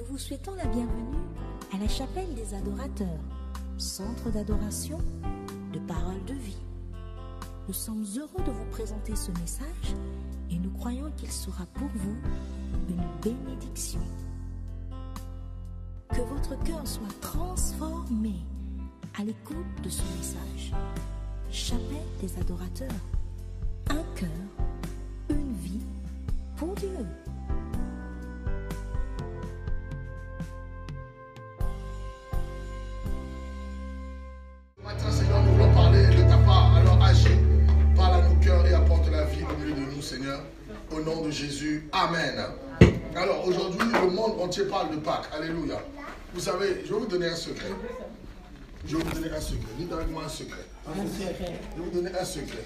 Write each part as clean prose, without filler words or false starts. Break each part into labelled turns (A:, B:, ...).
A: Nous vous souhaitons la bienvenue à la chapelle des adorateurs, centre d'adoration, de parole de vie. Nous sommes heureux de vous présenter ce message et nous croyons qu'il sera pour vous une bénédiction. Que votre cœur soit transformé à l'écoute de ce message. Chapelle des adorateurs, un cœur, une vie pour Dieu.
B: Matin, Seigneur, nous voulons parler de ta part. Alors agis, parle à nos cœurs et apporte la vie au milieu de nous, Seigneur. Au nom de Jésus, Amen. Alors aujourd'hui, le monde entier parle de Pâques. Alléluia. Vous savez, je vais vous donner un secret. Je vais vous donner un secret. Dites avec moi un secret. Je vais vous donner un secret.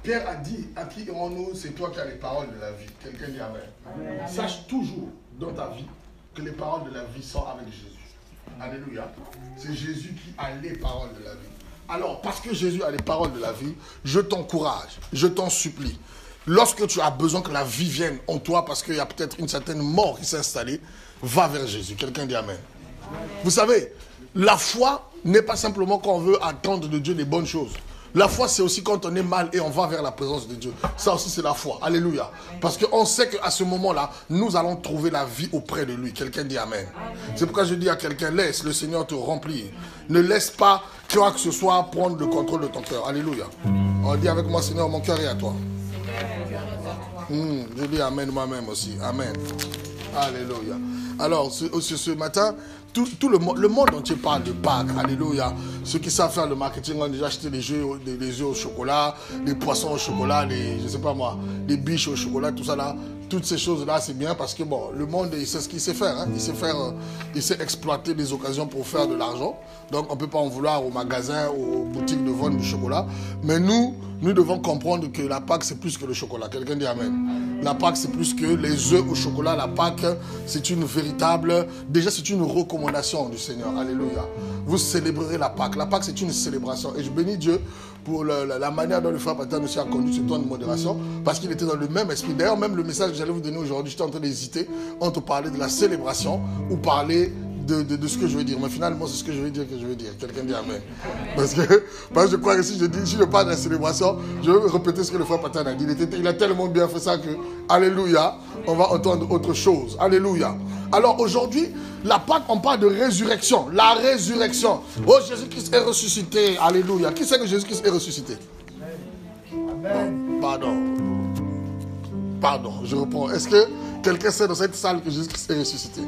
B: Pierre a dit, à qui irons-nous? C'est toi qui as les paroles de la vie. Quelqu'un dit Amen. Amen. Sache toujours dans ta vie que les paroles de la vie sont avec Jésus. Alléluia. C'est Jésus qui a les paroles de la vie. Alors, parce que Jésus a les paroles de la vie, je t'encourage, je t'en supplie. Lorsque tu as besoin que la vie vienne en toi, parce qu'il y a peut-être une certaine mort qui s'est installée, va vers Jésus. Quelqu'un dit Amen. Amen. Vous savez, la foi n'est pas simplement quand on veut attendre de Dieu des bonnes choses. La foi, c'est aussi quand on est mal et on va vers la présence de Dieu. Ça aussi, c'est la foi. Alléluia. Parce qu'on sait qu'à ce moment-là, nous allons trouver la vie auprès de lui. Quelqu'un dit Amen. C'est pourquoi je dis à quelqu'un, laisse le Seigneur te remplir. Ne laisse pas quoi que ce soit prendre le contrôle de ton cœur. Alléluia. On dit avec moi, Seigneur, mon cœur est à toi. Je dis Amen moi-même aussi. Amen. Alléluia. Alors, ce matin, tout le monde entier parle de Pâques. Alléluia. Ceux qui savent faire le marketing ont déjà acheté des œufs au chocolat, des poissons au chocolat, je sais pas moi, des biches au chocolat, tout ça là. Toutes ces choses-là, c'est bien parce que bon, le monde, il sait ce qu'il sait faire. Hein. Il sait exploiter des occasions pour faire de l'argent. Donc, on ne peut pas en vouloir aux magasins, aux boutiques de vente du chocolat. Mais nous devons comprendre que la Pâques, c'est plus que le chocolat. Quelqu'un dit Amen. La Pâques, c'est plus que les œufs au chocolat. La Pâques, c'est une véritable... Déjà, c'est une recommandation du Seigneur. Alléluia. Vous célébrerez la Pâques. La Pâques, c'est une célébration. Et je bénis Dieu pour la manière dont le frère Patan aussi a conduit ce temps de modération, parce qu'il était dans le même esprit. D'ailleurs, même le message que j'allais vous donner aujourd'hui, j'étais en train d'hésiter entre parler de la célébration ou parler de ce que je veux dire. Mais finalement, c'est ce que je veux dire que je veux dire. Quelqu'un dit Amen. Parce que je crois que si je parle de la célébration, je vais répéter ce que le frère Patan a dit. Il a tellement bien fait ça que, alléluia, on va entendre autre chose. Alléluia. Alors aujourd'hui, la Pâque, on parle de résurrection. La résurrection. Oh, Jésus-Christ est ressuscité. Alléluia. Qui sait que Jésus-Christ est ressuscité? Amen. Pardon, je reprends. Est-ce que quelqu'un sait dans cette salle que Jésus-Christ est ressuscité?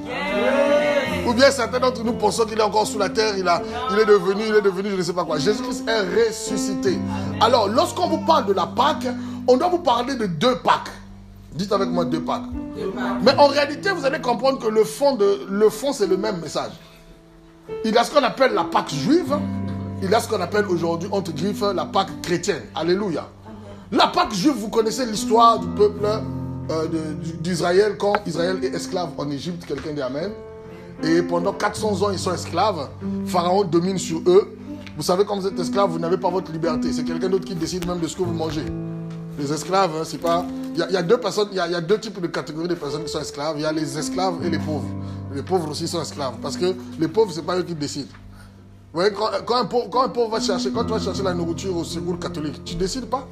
B: Ou bien certains d'entre nous pensons qu'il est encore sous la terre, il est devenu, je ne sais pas quoi. Jésus-Christ est ressuscité. Alors, lorsqu'on vous parle de la Pâque, on doit vous parler de deux Pâques. Dites avec moi deux Pâques. Mais en réalité, vous allez comprendre que le fond, c'est le même message. Il y a ce qu'on appelle la Pâque juive. Il y a ce qu'on appelle aujourd'hui, entre griffes, la Pâque chrétienne. Alléluia. La Pâque juive, vous connaissez l'histoire du peuple d'Israël quand Israël est esclave en Égypte. Quelqu'un dit Amen. Et pendant 400 ans, ils sont esclaves. Pharaon domine sur eux. Vous savez, quand vous êtes esclave, vous n'avez pas votre liberté. C'est quelqu'un d'autre qui décide même de ce que vous mangez. Les esclaves, hein, c'est pas... Il y a deux personnes, il y a deux types de catégories de personnes qui sont esclaves. Il y a les esclaves et les pauvres. Les pauvres aussi sont esclaves. Parce que les pauvres, c'est pas eux qui décident. Vous voyez, quand un pauvre va chercher, quand tu vas chercher la nourriture au secours catholique, tu décides pas.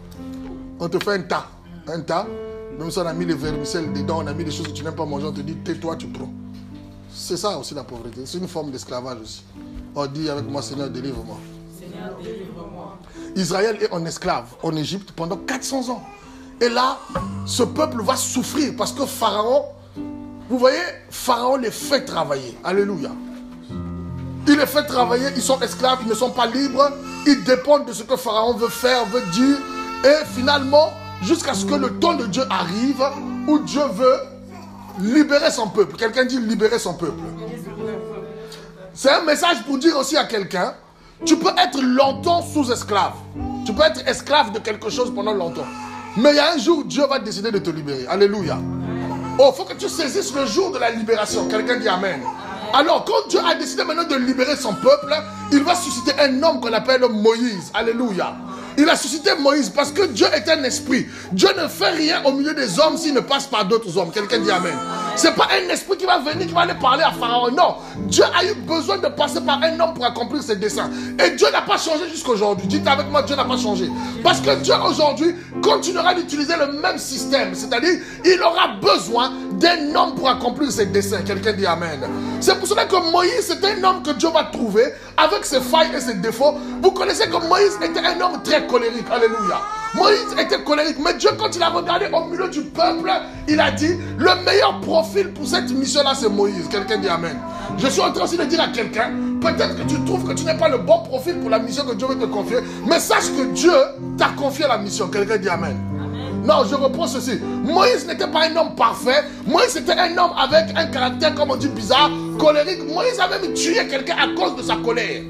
B: On te fait un tas. Un tas. Même si on a mis les vermicelles dedans, on a mis des choses que tu n'aimes pas manger, on te dit tais-toi, tu prends. C'est ça aussi la pauvreté. C'est une forme d'esclavage aussi. On dit avec moi, Seigneur, délivre-moi. Seigneur, délivre-moi. Israël est en esclave en Égypte pendant 400 ans. Et là, ce peuple va souffrir parce que Pharaon, vous voyez, Pharaon les fait travailler. Alléluia. Il les fait travailler, ils sont esclaves, ils ne sont pas libres. Ils dépendent de ce que Pharaon veut faire, veut dire. Et finalement, jusqu'à ce que le temps de Dieu arrive, où Dieu veut libérer son peuple. Quelqu'un dit libérer son peuple. C'est un message pour dire aussi à quelqu'un, tu peux être longtemps sous esclave. Tu peux être esclave de quelque chose pendant longtemps. Mais il y a un jour, Dieu va décider de te libérer. Alléluia. Oh, il faut que tu saisisses le jour de la libération. Quelqu'un dit Amen. Alors, quand Dieu a décidé maintenant de libérer son peuple, il va susciter un homme qu'on appelle Moïse. Alléluia. Il a suscité Moïse parce que Dieu est un esprit. Dieu ne fait rien au milieu des hommes s'il ne passe par d'autres hommes. Quelqu'un dit Amen. Ce n'est pas un esprit qui va venir, qui va aller parler à Pharaon. Non, Dieu a eu besoin de passer par un homme pour accomplir ses desseins. Et Dieu n'a pas changé jusqu'à aujourd'hui. Dites avec moi, Dieu n'a pas changé. Parce que Dieu aujourd'hui continuera d'utiliser le même système. C'est-à-dire, il aura besoin d'un homme pour accomplir ses desseins. Quelqu'un dit Amen. C'est pour cela que Moïse, c'est un homme que Dieu va trouver avec ses failles et ses défauts. Vous connaissez que Moïse était un homme très colérique. Alléluia. Moïse était colérique, mais Dieu, quand il a regardé au milieu du peuple, il a dit, le meilleur profil pour cette mission-là, c'est Moïse. Quelqu'un dit Amen. Je suis en train aussi de dire à quelqu'un, peut-être que tu trouves que tu n'es pas le bon profil pour la mission que Dieu veut te confier, mais sache que Dieu t'a confié la mission. Quelqu'un dit Amen. Non, je reprends ceci. Moïse n'était pas un homme parfait. Moïse était un homme avec un caractère, comme on dit, bizarre, colérique. Moïse a même tué quelqu'un à cause de sa colère.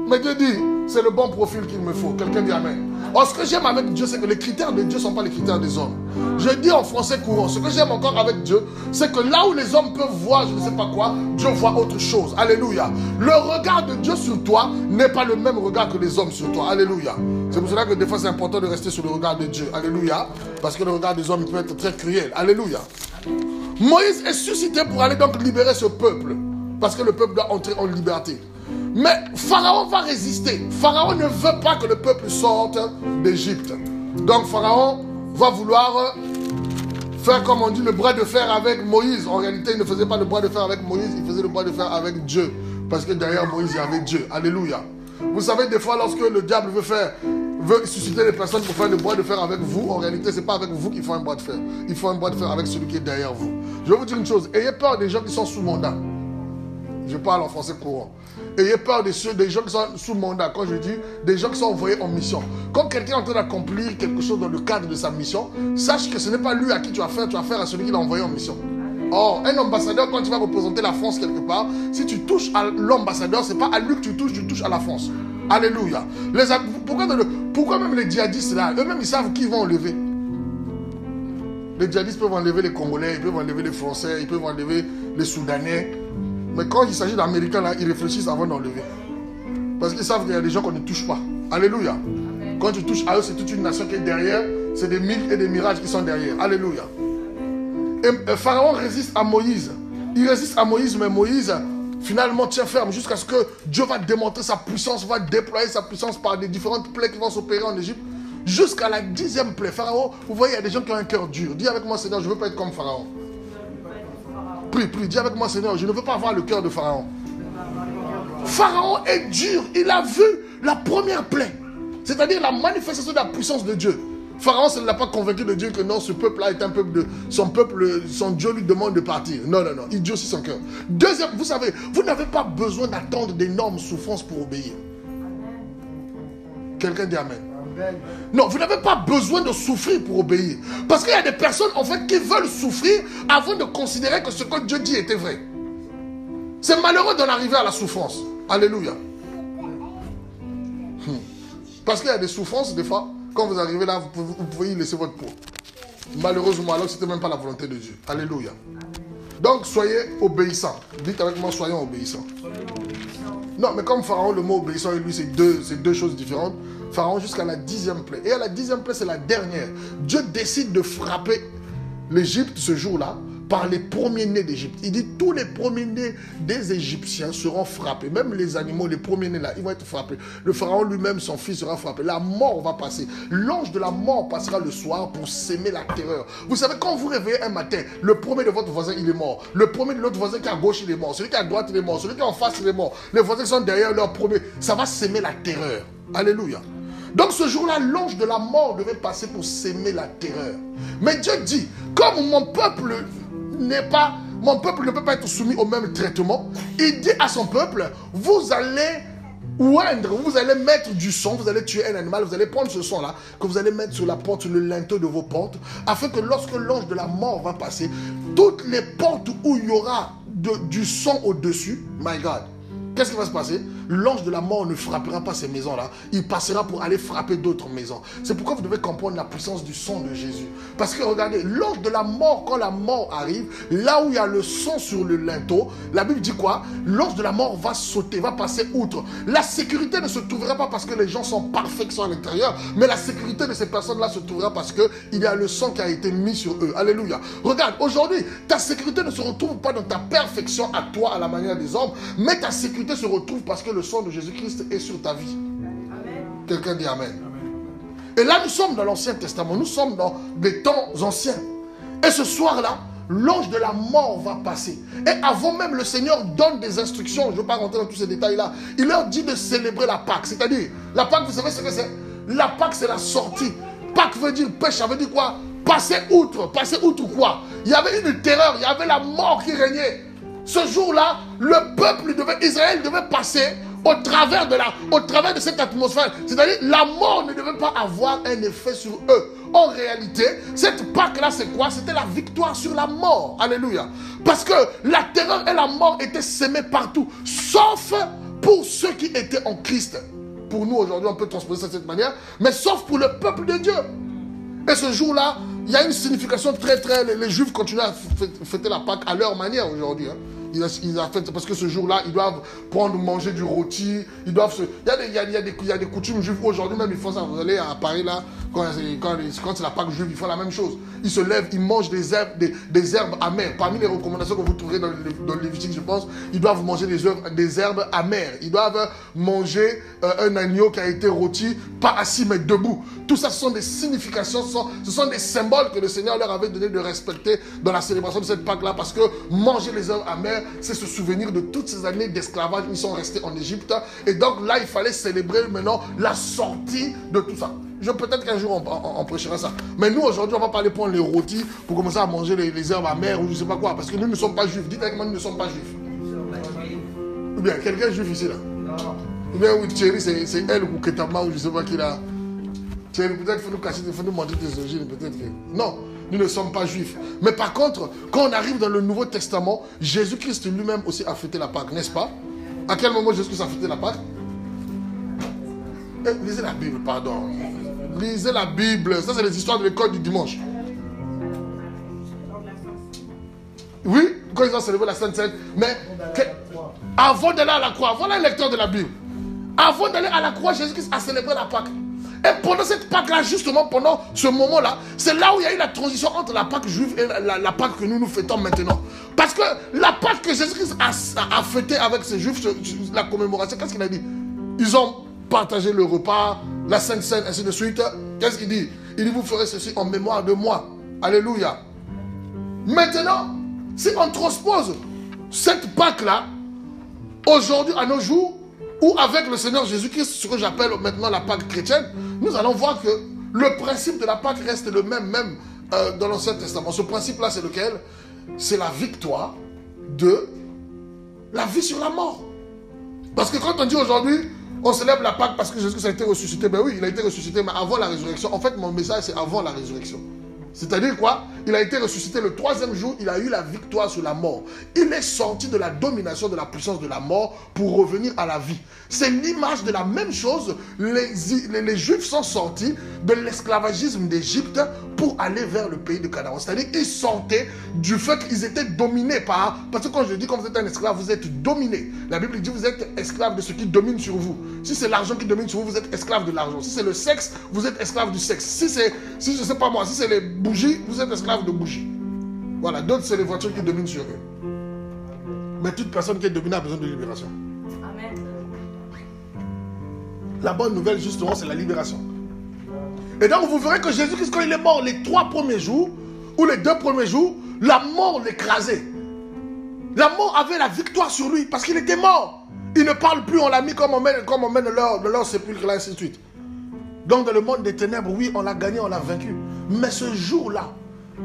B: Mais Dieu dit, c'est le bon profil qu'il me faut. Quelqu'un dit Amen. Or, ce que j'aime avec Dieu, c'est que les critères de Dieu ne sont pas les critères des hommes. Je dis en français courant, ce que j'aime encore avec Dieu, c'est que là où les hommes peuvent voir, je ne sais pas quoi, Dieu voit autre chose. Alléluia. Le regard de Dieu sur toi n'est pas le même regard que les hommes sur toi. Alléluia. C'est pour cela que des fois, c'est important de rester sur le regard de Dieu. Alléluia. Parce que le regard des hommes peut être très cruel. Alléluia. Moïse est suscité pour aller donc libérer ce peuple. Parce que le peuple doit entrer en liberté. Mais Pharaon va résister. Pharaon ne veut pas que le peuple sorte d'Égypte. Donc Pharaon va vouloir faire, comme on dit, le bras de fer avec Moïse. En réalité, il ne faisait pas le bras de fer avec Moïse, il faisait le bras de fer avec Dieu. Parce que derrière Moïse, il y avait Dieu. Alléluia. Vous savez, des fois, lorsque le diable veut susciter les personnes pour faire le bras de fer avec vous, en réalité, ce n'est pas avec vous qu'il faut un bras de fer. Il faut un bras de fer avec celui qui est derrière vous. Je vais vous dire une chose. Ayez peur des gens qui sont sous mandat. Je parle en français courant. Ayez peur des gens qui sont sous mandat. Quand je dis des gens qui sont envoyés en mission. Quand quelqu'un est en train d'accomplir quelque chose dans le cadre de sa mission, sache que ce n'est pas lui à qui tu as affaire à celui qui l'a envoyé en mission. Or, un ambassadeur, quand tu vas représenter la France quelque part, si tu touches à l'ambassadeur, ce n'est pas à lui que tu touches à la France. Alléluia. Pourquoi même les djihadistes là, eux-mêmes ils savent qui vont enlever. Les djihadistes peuvent enlever les Congolais, ils peuvent enlever les Français, ils peuvent enlever les Soudanais. Mais quand il s'agit d'Américains, là, ils réfléchissent avant d'enlever. Parce qu'ils savent qu'il y a des gens qu'on ne touche pas. Alléluia. Amen. Quand tu touches à eux, c'est toute une nation qui est derrière. C'est des milles et des mirages qui sont derrière. Alléluia. Et Pharaon résiste à Moïse. Il résiste à Moïse, mais Moïse, finalement, tient ferme jusqu'à ce que Dieu va démontrer sa puissance, va déployer sa puissance par des différentes plaies qui vont s'opérer en Égypte. Jusqu'à la 10e plaie. Pharaon, vous voyez, il y a des gens qui ont un cœur dur. Dis avec moi, Seigneur, je ne veux pas être comme Pharaon. Prie, dis avec moi, Seigneur, je ne veux pas avoir le cœur de Pharaon. Pharaon est dur. Il a vu la première plaie. C'est-à-dire la manifestation de la puissance de Dieu. Pharaon ne l'a pas convaincu de Dieu que non, ce peuple-là est un peuple de... Son Dieu lui demande de partir. Non. Il dit aussi son cœur. Deuxième, vous savez, vous n'avez pas besoin d'attendre d'énormes souffrances pour obéir. Quelqu'un dit Amen. Non, vous n'avez pas besoin de souffrir pour obéir. Parce qu'il y a des personnes en fait qui veulent souffrir avant de considérer que ce que Dieu dit était vrai. C'est malheureux d'en arriver à la souffrance. Alléluia. Parce qu'il y a des souffrances, des fois, quand vous arrivez là, vous pouvez y laisser votre peau. Malheureusement, alors ce n'était même pas la volonté de Dieu. Alléluia. Donc, soyez obéissants. Dites avec moi, soyons obéissants. Non, mais comme Pharaon, le mot obéissant et lui, c'est deux choses différentes. Pharaon jusqu'à la 10e plaie. Et à la 10e plaie, c'est la dernière. Dieu décide de frapper l'Égypte ce jour-là par les premiers-nés d'Égypte. Il dit tous les premiers-nés des Égyptiens seront frappés. Même les animaux, les premiers-nés là, ils vont être frappés. Le Pharaon lui-même, son fils sera frappé. La mort va passer. L'ange de la mort passera le soir pour s'aimer la terreur. Vous savez, quand vous réveillez un matin, le premier de votre voisin, il est mort. Le premier de l'autre voisin qui est à gauche, il est mort. Celui qui est à droite, il est mort. Celui qui est en face, il est mort. Les voisins qui sont derrière leur premier, ça va s'aimer la terreur. Alléluia. Donc ce jour-là, l'ange de la mort devait passer pour s'aimer la terreur. Mais Dieu dit, comme mon peuple ne peut pas être soumis au même traitement, il dit à son peuple, vous allez oindre, vous allez mettre du sang, vous allez tuer un animal, vous allez prendre ce sang-là, que vous allez mettre sur la porte, sur le linteau de vos portes, afin que lorsque l'ange de la mort va passer, toutes les portes où il y aura du sang au-dessus, my God, qu'est-ce qui va se passer? l'ange de la mort ne frappera pas ces maisons-là. Il passera pour aller frapper d'autres maisons. C'est pourquoi vous devez comprendre la puissance du sang de Jésus. Parce que regardez, l'ange de la mort, quand la mort arrive, là où il y a le sang sur le linteau, la Bible dit quoi? L'ange de la mort va sauter, va passer outre. La sécurité ne se trouvera pas parce que les gens sont parfaits à l'intérieur, mais la sécurité de ces personnes-là se trouvera parce qu'il y a le sang qui a été mis sur eux. Alléluia. Regarde, aujourd'hui, ta sécurité ne se retrouve pas dans ta perfection à toi, à la manière des hommes, mais ta sécurité se retrouve parce que le sang de Jésus-Christ est sur ta vie. Amen. Quelqu'un dit Amen. Amen. Et là, nous sommes dans l'Ancien Testament, nous sommes dans des temps anciens. Et ce soir-là, l'ange de la mort va passer. Et avant même, le Seigneur donne des instructions. Je ne veux pas rentrer dans tous ces détails-là. Il leur dit de célébrer la Pâque. C'est-à-dire, la Pâque, vous savez ce que c'est? La Pâque, c'est la sortie. Pâque veut dire pêche, ça veut dire quoi? Passer outre. Passer outre quoi? Il y avait une terreur, il y avait la mort qui régnait. Ce jour-là, le peuple Israël devait passer au travers de cette atmosphère. C'est-à-dire, la mort ne devait pas avoir un effet sur eux. En réalité, cette Pâque-là, c'est quoi? C'était la victoire sur la mort. Alléluia. Parce que la terreur et la mort étaient sémées partout, sauf pour ceux qui étaient en Christ. Pour nous, aujourd'hui, on peut transposer ça de cette manière, mais sauf pour le peuple de Dieu. Et ce jour-là, il y a une signification très... Les Juifs continuent à fêter la Pâque à leur manière aujourd'hui. Hein. Parce que ce jour-là, ils doivent manger du rôti. Il y a des coutumes juives aujourd'hui, même ils font ça. Vous allez à Paris, là, quand c'est la Pâque juive, ils font la même chose. Ils se lèvent, ils mangent des herbes amères. Parmi les recommandations que vous trouverez dans le Lévitique, je pense, ils doivent manger des herbes amères. Ils doivent manger un agneau qui a été rôti, pas assis mais debout. Tout ça, ce sont des significations, ce sont des symboles que le Seigneur leur avait donné de respecter dans la célébration de cette Pâque-là. Parce que manger les herbes amères, c'est se souvenir de toutes ces années d'esclavage. Ils sont restés en Égypte. Et donc là, il fallait célébrer maintenant la sortie de tout ça. Peut-être qu'un jour, on prêchera ça. Mais nous, aujourd'hui, on ne va pas aller prendre les rôtis pour commencer à manger les herbes amères ou je ne sais pas quoi. Parce que nous ne sommes pas juifs. Dites avec moi, nous ne sommes pas juifs. Ou bien, quelqu'un est juif ici, là? Non. Ou bien, oui, Thierry, c'est elle ou Ketama ou je ne sais pas qui, là. Thierry, peut-être qu'il faut nous cacher, il faut nous mentir des origines, peut-être que... Non. Nous ne sommes pas juifs. Mais par contre, quand on arrive dans le Nouveau Testament, Jésus-Christ lui-même aussi a fêté la Pâque, n'est-ce pas? À quel moment Jésus-Christ a fêté la Pâque? Lisez la Bible, pardon. Lisez la Bible. Ça, c'est les histoires de l'école du dimanche. Oui, quand ils ont célébré la Sainte Seine. Mais avant d'aller à la croix, voilà un lecteur de la Bible. Avant d'aller à la croix, Jésus-Christ a célébré la Pâque. Et pendant cette Pâque-là, justement, pendant ce moment-là, c'est là où il y a eu la transition entre la Pâque juive et la Pâque que nous fêtons maintenant. Parce que la Pâque que Jésus-Christ a fêtée avec ses Juifs, la commémoration, qu'est-ce qu'il a dit? Ils ont partagé le repas, la Sainte Seine, ainsi de suite. Qu'est-ce qu'il dit? Il dit, vous ferez ceci en mémoire de moi. Alléluia. Maintenant, si on transpose cette Pâque-là, aujourd'hui, à nos jours, ou avec le Seigneur Jésus-Christ, ce que j'appelle maintenant la Pâque chrétienne, nous allons voir que le principe de la Pâque reste le même dans l'Ancien Testament. Ce principe-là, c'est lequel? C'est la victoire de la vie sur la mort. Parce que quand on dit aujourd'hui, on célèbre la Pâque parce que Jésus-Christ a été ressuscité, ben oui, il a été ressuscité, mais avant la résurrection. En fait, mon message, c'est avant la résurrection. C'est-à-dire quoi? Il a été ressuscité le 3e jour, il a eu la victoire sur la mort. Il est sorti de la domination de la puissance de la mort pour revenir à la vie. C'est l'image de la même chose. Les Juifs sont sortis de l'esclavagisme d'Égypte pour aller vers le pays de Canaan. C'est-à-dire qu'ils sortaient du fait qu'ils étaient dominés par... Parce que quand je dis quand vous êtes un esclave, vous êtes dominé. La Bible dit vous êtes esclave de ce qui domine sur vous. Si c'est l'argent qui domine sur vous, vous êtes esclave de l'argent. Si c'est le sexe, vous êtes esclave du sexe. Si je sais pas moi, si c'est les bougies, vous êtes esclave de bougies. Voilà, d'autres c'est les voitures qui dominent sur eux. Mais toute personne qui est dominée a besoin de libération. Amen. La bonne nouvelle justement c'est la libération. Et donc vous verrez que Jésus-Christ quand il est mort les 3 premiers jours ou les 2 premiers jours, la mort l'écrasait. La mort avait la victoire sur lui parce qu'il était mort. Il ne parle plus, on l'a mis comme on mène leur sépulcre là, ainsi de suite. Donc dans le monde des ténèbres, oui, on l'a gagné, on l'a vaincu. Mais ce jour-là,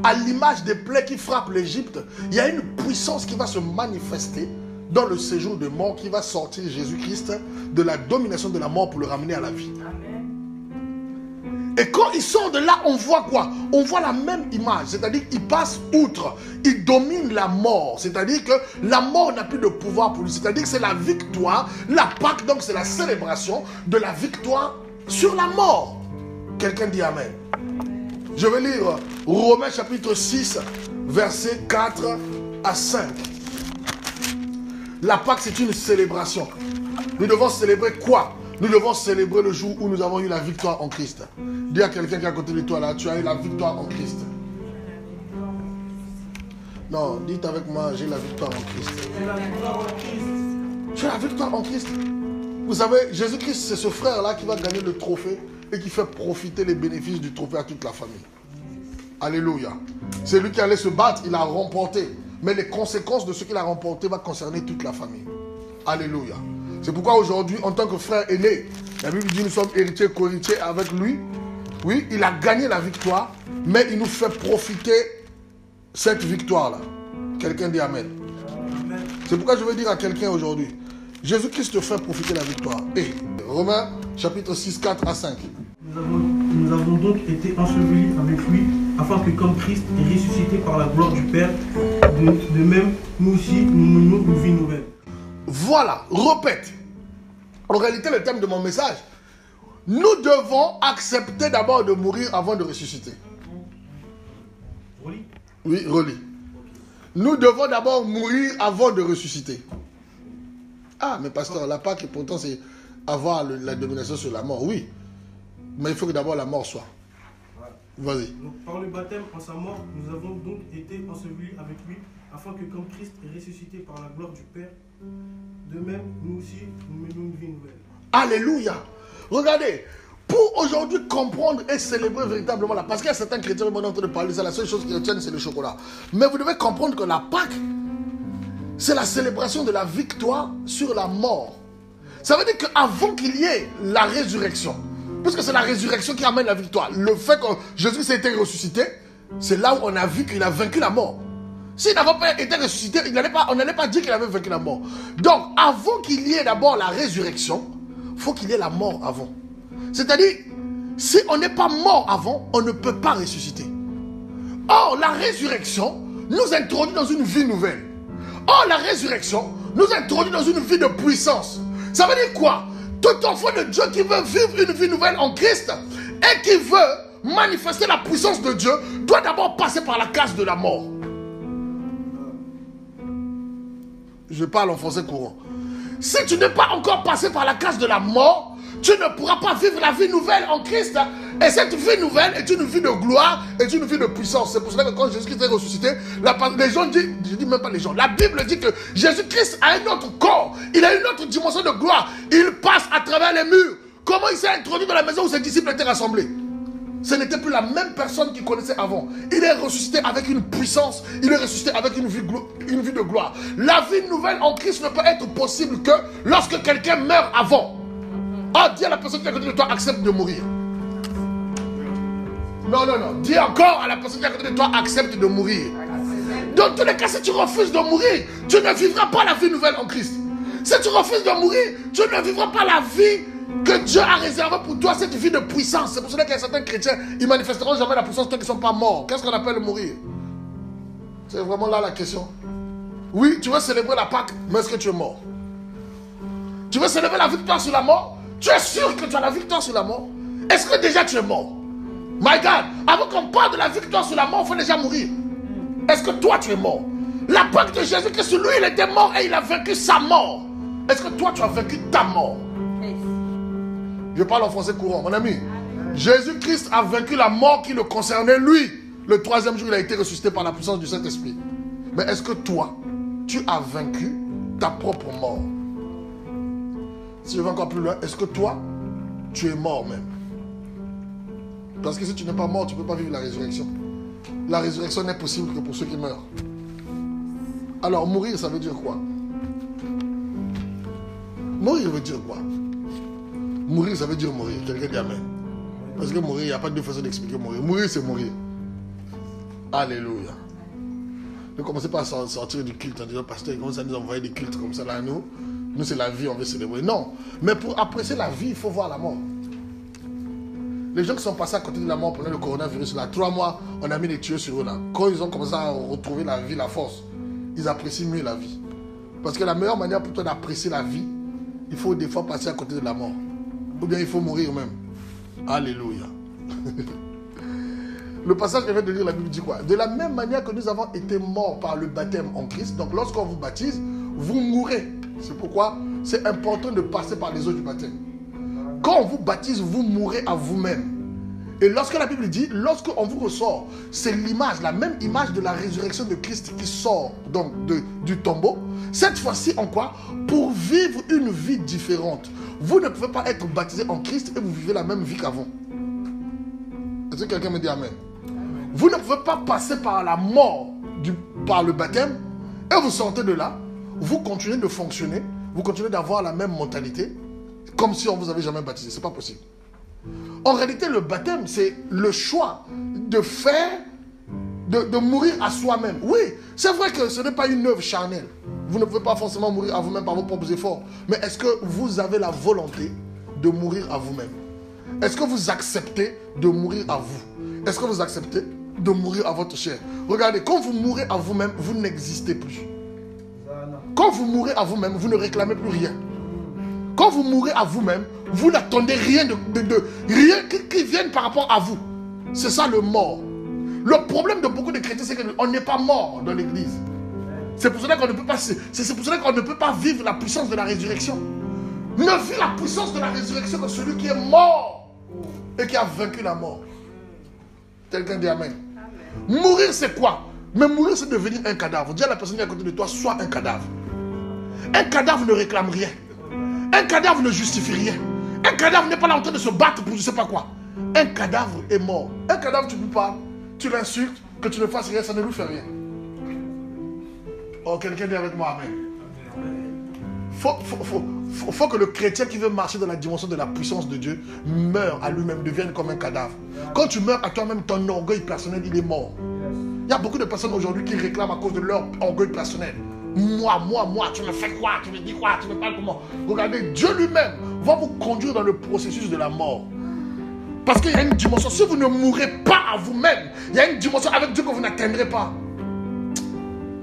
B: à l'image des plaies qui frappent l'Égypte, il y a une puissance qui va se manifester dans le séjour de mort qui va sortir Jésus-Christ de la domination de la mort pour le ramener à la vie. Amen. Et quand il sort de là, on voit quoi? On voit la même image, c'est-à-dire qu'il passe outre, il domine la mort, c'est-à-dire que la mort n'a plus de pouvoir pour lui, c'est-à-dire que c'est la victoire, la Pâque, donc c'est la célébration de la victoire sur la mort. Quelqu'un dit Amen. Je vais lire Romains chapitre 6, versets 4 à 5. La Pâque, c'est une célébration. Nous devons célébrer quoi? Nous devons célébrer le jour où nous avons eu la victoire en Christ. Dis à quelqu'un qui est à côté de toi là, tu as eu la victoire en Christ. Non, dites avec moi, j'ai la victoire en Christ. J'ai la victoire en Christ. J'ai la victoire en Christ. Vous savez, Jésus-Christ, c'est ce frère-là qui va gagner le trophée et qui fait profiter les bénéfices du trophée à toute la famille. Alléluia. C'est lui qui allait se battre, il a remporté. Mais les conséquences de ce qu'il a remporté vont concerner toute la famille. Alléluia. C'est pourquoi aujourd'hui, en tant que frère aîné, la Bible dit nous sommes héritiers, co-héritiers avec lui. Oui, il a gagné la victoire, mais il nous fait profiter cette victoire-là. Quelqu'un dit Amen. C'est pourquoi je veux dire à quelqu'un aujourd'hui, Jésus-Christ te fait profiter la victoire. Et Romains chapitre 6, 4 à 5.
C: Nous avons donc été ensevelis avec lui, afin que comme Christ est ressuscité par la gloire du Père, de même, nous aussi, nous menions une vie nouvelle.
B: Voilà, répète. En réalité, le thème de mon message, nous devons accepter d'abord de mourir avant de ressusciter.
C: Relis.
B: Oui, relis. Nous devons d'abord mourir avant de ressusciter. Ah, mais pasteur, la Pâque, pourtant, c'est avoir la domination sur la mort. Oui, mais il faut que d'abord la mort soit. Vas-y.
C: Donc, par le baptême en sa mort, nous avons donc été ensevelis avec lui, afin que comme Christ est ressuscité par la gloire du Père, de même, nous aussi, nous menons une vie nouvelle.
B: Alléluia. Regardez, pour aujourd'hui comprendre et célébrer véritablement la... Parce qu'il y a certains chrétiens qui sont en train de parler, c'est la seule chose qui retiennent, c'est le chocolat. Mais vous devez comprendre que la Pâque, c'est la célébration de la victoire sur la mort. Ça veut dire qu'avant qu'il y ait la résurrection, puisque c'est la résurrection qui amène la victoire, le fait que Jésus ait été ressuscité, c'est là où on a vu qu'il a vaincu la mort. S'il n'avait pas été ressuscité, on n'allait pas dire qu'il avait vaincu la mort. Donc, avant qu'il y ait d'abord la résurrection, il faut qu'il y ait la mort avant. C'est-à-dire, si on n'est pas mort avant, on ne peut pas ressusciter. Or, la résurrection nous introduit dans une vie nouvelle. Or, la résurrection nous introduit dans une vie de puissance. Ça veut dire quoi? Tout enfant de Dieu qui veut vivre une vie nouvelle en Christ et qui veut manifester la puissance de Dieu doit d'abord passer par la case de la mort. Je parle en français courant. Si tu n'es pas encore passé par la case de la mort, tu ne pourras pas vivre la vie nouvelle en Christ. Et cette vie nouvelle est une vie de gloire, est une vie de puissance. C'est pour cela que quand Jésus-Christ est ressuscité, les gens disent, je dis même pas les gens, la Bible dit que Jésus-Christ a un autre corps, il a une autre dimension de gloire. Il passe à travers les murs. Comment il s'est introduit dans la maison où ses disciples étaient rassemblés? Ce n'était plus la même personne qu'il connaissait avant. Il est ressuscité avec une puissance. Il est ressuscité avec une vie de gloire. La vie nouvelle en Christ ne peut être possible que lorsque quelqu'un meurt avant. Ah, dis à la personne qui est à côté de toi, accepte de mourir. Non, non, non. Dis encore à la personne qui est à côté de toi, accepte de mourir. Dans tous les cas, si tu refuses de mourir, tu ne vivras pas la vie nouvelle en Christ. Si tu refuses de mourir, tu ne vivras pas la vie que Dieu a réservé pour toi, cette vie de puissance. C'est pour cela qu'il y a certains chrétiens, ils manifesteront jamais la puissance tant qu'ils ne sont pas morts. Qu'est-ce qu'on appelle mourir? C'est vraiment là la question. Oui, tu veux célébrer la Pâque, mais est-ce que tu es mort? Tu veux célébrer la victoire sur la mort? Tu es sûr que tu as la victoire sur la mort? Est-ce que déjà tu es mort? My God, avant qu'on parle de la victoire sur la mort, il faut déjà mourir. Est-ce que toi tu es mort? La Pâque de Jésus-Christ, lui il était mort et il a vaincu sa mort. Est-ce que toi tu as vaincu ta mort? Je parle en français courant, mon ami. Jésus-Christ a vaincu la mort qui le concernait lui. Le troisième jour, il a été ressuscité par la puissance du Saint-Esprit. Mais est-ce que toi, tu as vaincu ta propre mort? Si je vais encore plus loin, est-ce que toi, tu es mort même? Parce que si tu n'es pas mort, tu ne peux pas vivre la résurrection. La résurrection n'est possible que pour ceux qui meurent. Alors, mourir, ça veut dire quoi? Mourir veut dire quoi? Mourir, ça veut dire mourir. Quelqu'un dit Amen. Parce que mourir, il n'y a pas de façon d'expliquer mourir. Mourir, c'est mourir. Alléluia. Ne commencez pas à sortir du culte en disant, pasteur, il commence à nous envoyer des cultes comme ça là, nous, c'est la vie, on veut célébrer. Non. Mais pour apprécier la vie, il faut voir la mort. Les gens qui sont passés à côté de la mort pendant le coronavirus, là, 3 mois, on a mis des tuyaux sur eux, là. Quand ils ont commencé à retrouver la vie, la force, ils apprécient mieux la vie. Parce que la meilleure manière pour toi d'apprécier la vie, il faut des fois passer à côté de la mort. Ou bien il faut mourir même. Alléluia. Le passage que je viens de lire, la Bible dit quoi? De la même manière que nous avons été morts par le baptême en Christ, donc lorsqu'on vous baptise, vous mourrez. C'est pourquoi c'est important de passer par les eaux du baptême. Quand on vous baptise, vous mourrez à vous-même. Et lorsque la Bible dit, lorsqu'on vous ressort, c'est l'image, la même image de la résurrection de Christ qui sort donc du tombeau. Cette fois-ci, en quoi? Pour vivre une vie différente. Vous ne pouvez pas être baptisé en Christ et vous vivez la même vie qu'avant. Est-ce que quelqu'un me dit amen? Vous ne pouvez pas passer par la mort, par le baptême, et vous sortez de là, vous continuez de fonctionner, vous continuez d'avoir la même mentalité, comme si on ne vous avait jamais baptisé. Ce n'est pas possible. En réalité, le baptême, c'est le choix de faire, de mourir à soi-même. Oui, c'est vrai que ce n'est pas une œuvre charnelle. Vous ne pouvez pas forcément mourir à vous-même par vos propres efforts. Mais est-ce que vous avez la volonté de mourir à vous-même? Est-ce que vous acceptez de mourir à vous? Est-ce que vous acceptez de mourir à votre chair? Regardez, quand vous mourrez à vous-même, vous n'existez plus. Quand vous mourrez à vous-même, vous ne réclamez plus rien. Quand vous mourrez à vous-même, vous n'attendez rien rien qui vienne par rapport à vous. C'est ça le mort. Le problème de beaucoup de chrétiens, c'est qu'on n'est pas mort dans l'église. C'est pour cela qu'on ne peut pas, c'est pour cela qu'on ne peut pas vivre la puissance de la résurrection. Ne vit la puissance de la résurrection que celui qui est mort et qui a vaincu la mort. Quelqu'un dit amen. Amen. Mourir, c'est quoi? Mais mourir, c'est devenir un cadavre. Dis à la personne qui est à côté de toi, sois un cadavre. Un cadavre ne réclame rien. Un cadavre ne justifie rien. Un cadavre n'est pas là en train de se battre pour je ne sais pas quoi. Un cadavre est mort. Un cadavre, tu lui parles, tu l'insultes, que tu ne fasses rien, ça ne lui fait rien. Oh, quelqu'un dit avec moi, amen. Faut que le chrétien qui veut marcher dans la dimension de la puissance de Dieu meure à lui-même, devienne comme un cadavre. Quand tu meurs à toi-même, ton orgueil personnel, il est mort. Il y a beaucoup de personnes aujourd'hui qui réclament à cause de leur orgueil personnel. Moi, tu me fais quoi? Tu me dis quoi? Tu me parles comment? Regardez, Dieu lui-même va vous conduire dans le processus de la mort. Parce qu'il y a une dimension, si vous ne mourrez pas à vous-même, il y a une dimension avec Dieu que vous n'atteindrez pas.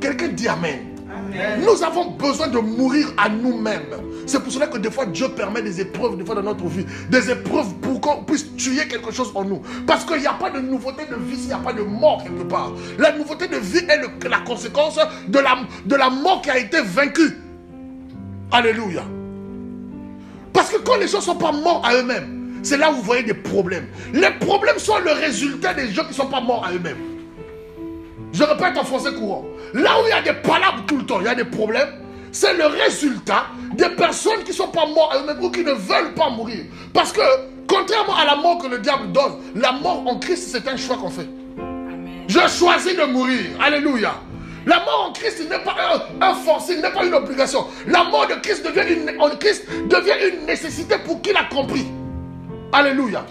B: Quelqu'un dit amen. Amen. Nous avons besoin de mourir à nous-mêmes. C'est pour cela que des fois Dieu permet des épreuves des fois dans notre vie. Des épreuves pour qu'on puisse tuer quelque chose en nous. Parce qu'il n'y a pas de nouveauté de vie s'il n'y a pas de mort quelque part. La nouveauté de vie est la conséquence de la mort qui a été vaincue. Alléluia. Parce que quand les gens ne sont pas morts à eux-mêmes, c'est là où vous voyez des problèmes. Les problèmes sont le résultat des gens qui ne sont pas morts à eux-mêmes. Je répète en français courant. Là où il y a des palabres tout le temps, il y a des problèmes, c'est le résultat des personnes qui ne sont pas mortes à eux-mêmes ou qui ne veulent pas mourir. Parce que, contrairement à la mort que le diable donne, la mort en Christ, c'est un choix qu'on fait. Amen. Je choisis de mourir. Alléluia. La mort en Christ n'est pas un forcing, n'est pas une obligation. La mort de Christ devient une nécessité pour qui l'a compris. Alléluia.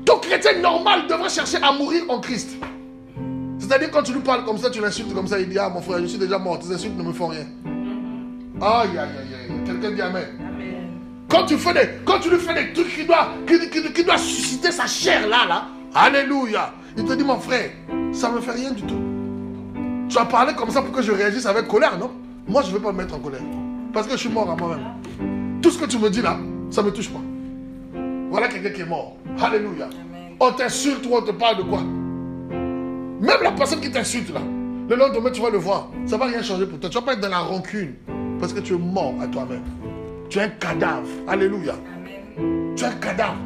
B: Tout chrétien normal devrait chercher à mourir en Christ. C'est-à-dire quand tu lui parles comme ça, tu l'insultes comme ça, il dit, ah mon frère, je suis déjà mort, tes insultes ne me font rien. Aïe, aïe, aïe, aïe. Quelqu'un dit amen. Amen. Quand tu lui fais des trucs qui doit susciter sa chair là, alléluia. Il te dit, mon frère, ça ne me fait rien du tout. Tu as parlé comme ça pour que je réagisse avec colère, non? Moi, je ne veux pas me mettre en colère. Parce que je suis mort à moi-même. Tout ce que tu me dis là, ça ne me touche pas. Voilà quelqu'un qui est mort. Alléluia. Amen. On t'insulte ou on te parle de quoi? Même la personne qui t'insulte là, le lendemain tu vas le voir, ça ne va rien changer pour toi. Tu ne vas pas être dans la rancune parce que tu es mort à toi-même. Tu es un cadavre. Alléluia. Amen. Tu es un cadavre.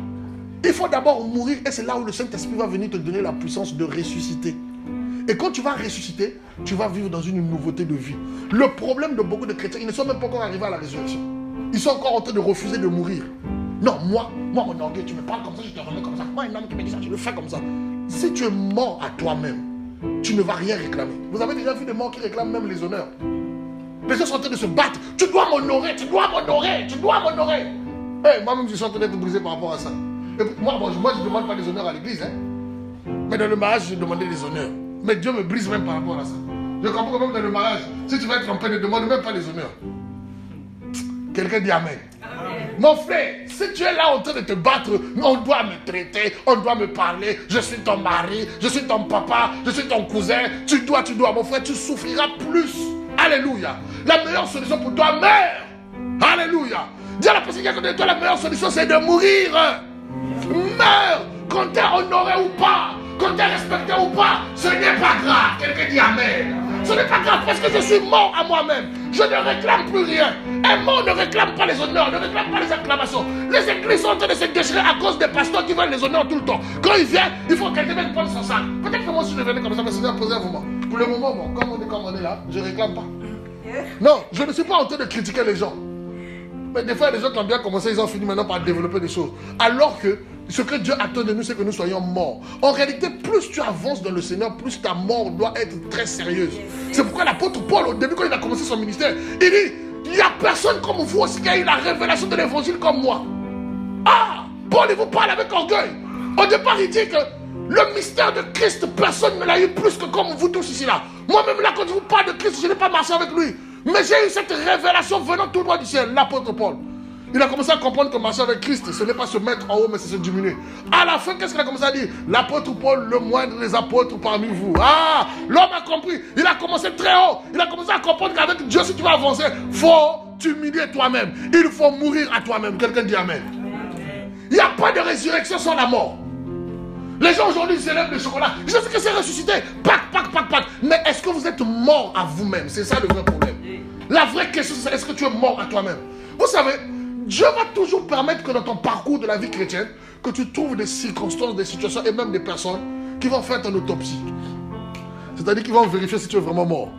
B: Il faut d'abord mourir et c'est là où le Saint-Esprit va venir te donner la puissance de ressusciter. Et quand tu vas ressusciter, tu vas vivre dans une nouveauté de vie. Le problème de beaucoup de chrétiens, ils ne sont même pas encore arrivés à la résurrection. Ils sont encore en train de refuser de mourir. Non, moi mon orgueil, tu me parles comme ça, je te remets comme ça. Moi, un homme qui me dit ça, je le fais comme ça. Si tu es mort à toi-même, tu ne vas rien réclamer. Vous avez déjà vu des morts qui réclament même les honneurs. Les gens sont en train de se battre. Tu dois m'honorer, tu dois m'honorer, tu dois m'honorer. Hey, moi-même, je suis en train d'être brisé par rapport à ça. Et moi, je ne demande pas des honneurs à l'église. Hein. Mais dans le mariage, je demandais des honneurs. Mais Dieu me brise même par rapport à ça. Je comprends que même dans le mariage, si tu vas être en paix, ne demande même pas les honneurs. Quelqu'un dit amen. Amen. Mon frère, si tu es là en train de te battre, on doit me traiter, on doit me parler, je suis ton mari, je suis ton papa, je suis ton cousin, tu dois, mon frère, tu souffriras plus. Alléluia. La meilleure solution pour toi, meurs. Alléluia. Dis à la personne qui est à côté de toi, la meilleure solution, c'est de mourir. Meurs. Qu'on t'ait honoré ou pas, qu'on t'ait respecté ou pas, ce n'est pas grave. Quelqu'un dit amen. Ce n'est pas grave parce que je suis mort à moi-même. Je ne réclame plus rien. Un mort ne réclame pas les honneurs, ne réclame pas les acclamations. Les églises sont en train de se déchirer à cause des pasteurs qui veulent les honneurs tout le temps. Quand ils viennent, il faut quelqu'un vienne prendre son sac. Peut-être que moi si je venais comme ça, mais c'est bien posé un moment. Pour le moment, bon, comme on est là, je ne réclame pas. Non, je ne suis pas en train de critiquer les gens. Mais des fois, les gens qui ont bien commencé, ils ont fini maintenant par développer des choses. Alors que ce que Dieu attend de nous, c'est que nous soyons morts. En réalité, plus tu avances dans le Seigneur, plus ta mort doit être très sérieuse. C'est pourquoi l'apôtre Paul, au début, quand il a commencé son ministère, il dit, il n'y a personne comme vous aussi qui a eu la révélation de l'évangile comme moi. Ah, Paul, il vous parle avec orgueil. Au départ, il dit que le mystère de Christ, personne ne l'a eu plus que comme vous tous ici là. Moi-même là, quand je vous parle de Christ, je n'ai pas marché avec lui. Mais j'ai eu cette révélation venant tout droit du ciel, l'apôtre Paul. Il a commencé à comprendre que marcher avec Christ, ce n'est pas se mettre en haut, mais c'est se diminuer. À la fin, qu'est-ce qu'il a commencé à dire? L'apôtre Paul, le moindre des apôtres parmi vous. Ah, l'homme a compris. Il a commencé très haut. Il a commencé à comprendre qu'avec Dieu, si tu vas avancer, il faut t'humilier toi-même. Il faut mourir à toi-même. Quelqu'un dit amen. Il n'y a pas de résurrection sans la mort. Les gens aujourd'hui célèbrent le chocolat. Je sais que c'est ressuscité. Pac, pac, pac, pac. Mais est-ce que vous êtes mort à vous-même? C'est ça le vrai problème. La vraie question, c'est est-ce que tu es mort à toi-même? Vous savez, Dieu va toujours permettre que dans ton parcours de la vie chrétienne, que tu trouves des circonstances, des situations et même des personnes qui vont faire ton autopsie. C'est-à-dire qu'ils vont vérifier si tu es vraiment mort.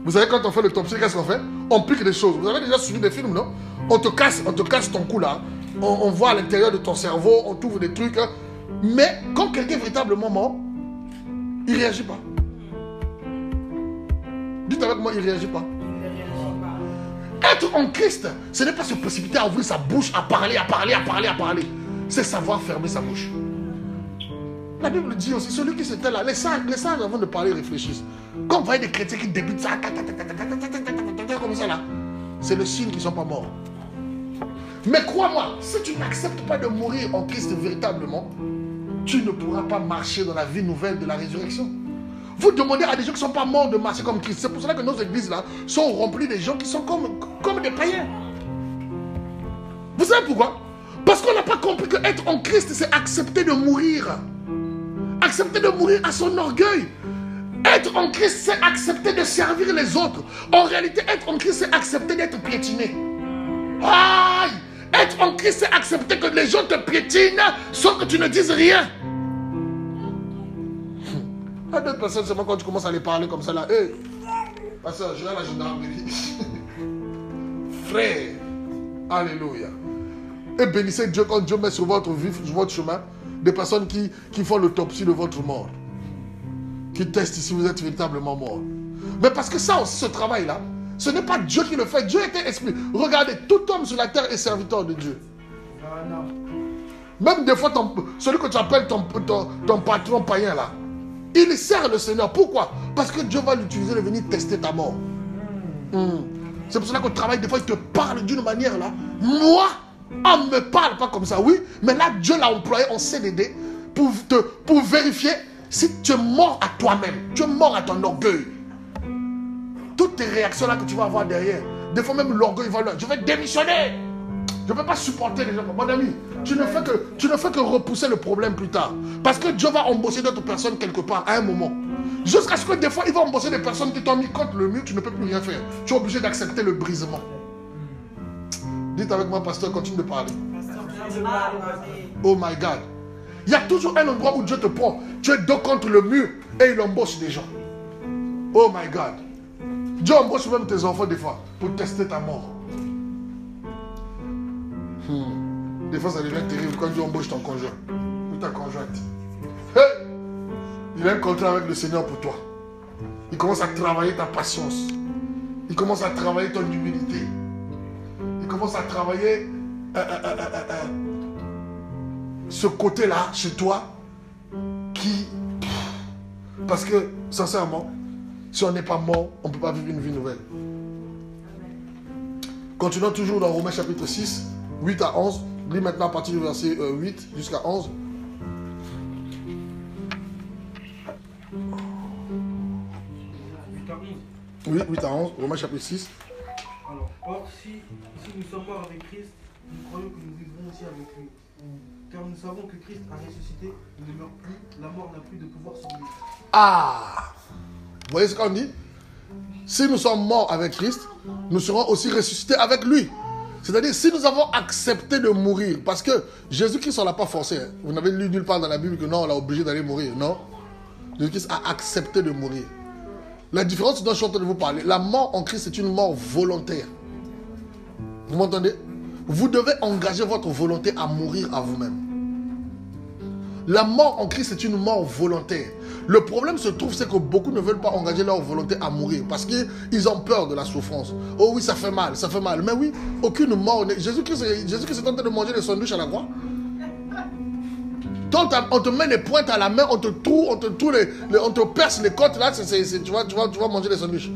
B: Vous savez, quand on fait l'autopsie, qu'est-ce qu'on fait? On pique des choses. Vous avez déjà suivi des films, non? On te casse ton cou là. On voit à l'intérieur de ton cerveau, on trouve des trucs. Hein. Mais quand quelqu'un est véritablement mort, il ne réagit pas. Dites avec moi, il ne réagit pas. Être en Christ, ce n'est pas se précipiter à ouvrir sa bouche, à parler. C'est savoir fermer sa bouche. La Bible dit aussi, celui qui s'était là, les sages avant de parler réfléchissent. Quand vous voyez des chrétiens qui débutent ça, comme ça là, c'est le signe qu'ils ne sont pas morts. Mais crois-moi, si tu n'acceptes pas de mourir en Christ véritablement, tu ne pourras pas marcher dans la vie nouvelle de la résurrection. Vous demandez à des gens qui ne sont pas morts de marcher comme Christ. C'est pour cela que nos églises là sont remplies de gens qui sont comme des païens. Vous savez pourquoi? Parce qu'on n'a pas compris que être en Christ, c'est accepter de mourir. Accepter de mourir à son orgueil. Être en Christ, c'est accepter de servir les autres. En réalité, être en Christ, c'est accepter d'être piétiné. Aïe! Être en Christ, c'est accepter que les gens te piétinent sans que tu ne dises rien. À d'autres personnes, c'est moi quand tu commences à les parler comme ça là. Hey, pasteur, je vais à la gendarmerie. Frère, alléluia. Et bénissez Dieu quand Dieu met sur votre chemin des personnes qui font l'autopsie de votre mort. Qui testent si vous êtes véritablement mort. Mais parce que ça aussi, ce travail-là, ce n'est pas Dieu qui le fait. Dieu était esprit. Regardez, tout homme sur la terre est serviteur de Dieu. Même des fois, celui que tu appelles ton patron païen là, il sert le Seigneur. Pourquoi? Parce que Dieu va l'utiliser de venir tester ta mort. C'est pour cela qu'au travail, des fois, il te parle d'une manière là. Moi, on ne me parle pas comme ça, oui. Mais là, Dieu l'a employé en CDD pour vérifier si tu es mort à toi-même. Tu es mort à ton orgueil. Toutes tes réactions là que tu vas avoir derrière. Des fois même l'orgueil va là. Je vais démissionner. Je ne peux pas supporter les gens. Mon ami, tu ne fais que repousser le problème plus tard. Parce que Dieu va embaucher d'autres personnes quelque part à un moment. Jusqu'à ce que des fois, il va embaucher des personnes qui t'ont mis contre le mur, tu ne peux plus rien faire. Tu es obligé d'accepter le brisement. Dites avec moi, pasteur, continue de parler. Oh my God. Il y a toujours un endroit où Dieu te prend. Tu es dos contre le mur et il embauche des gens. Oh my God. Dieu embauche même tes enfants des fois pour tester ta mort. Des fois ça devient terrible quand Dieu embauche ton conjoint ou ta conjointe. Hey! Il a un contrat avec le Seigneur pour toi. Il commence à travailler ta patience. Il commence à travailler ton humilité. Il commence à travailler ce côté-là chez toi qui... Parce que, sincèrement, si on n'est pas mort, on ne peut pas vivre une vie nouvelle. Continuons toujours dans Romains chapitre 6, 8 à 11. lis maintenant à partir du verset 8 jusqu'à 11. Oui, 8 à 11, Romains chapitre 6.
C: Alors, or, si nous sommes morts avec Christ, nous croyons que nous vivrons aussi avec lui. Car nous savons que Christ a ressuscité, il ne meurt plus, la mort n'a plus de pouvoir sur lui.
B: Ah! Vous voyez ce qu'on dit? Si nous sommes morts avec Christ, nous serons aussi ressuscités avec lui. C'est-à-dire, si nous avons accepté de mourir, parce que Jésus-Christ, on ne l'a pas forcé. Hein. Vous n'avez lu nulle part dans la Bible que non, on l'a obligé d'aller mourir. Non. Jésus-Christ a accepté de mourir. La différence dont je suis en train de vous parler, la mort en Christ, c'est une mort volontaire. Vous m'entendez? Vous devez engager votre volonté à mourir à vous-même. La mort en Christ, c'est une mort volontaire. Le problème se trouve, c'est que beaucoup ne veulent pas engager leur volonté à mourir parce qu'ils ont peur de la souffrance. Oh oui, ça fait mal, ça fait mal. Mais oui, aucune mort. Jésus-Christ est en train de manger des sandwichs à la croix. Quand on te met les pointes à la main, on te perce les côtes là, tu vas manger des sandwichs.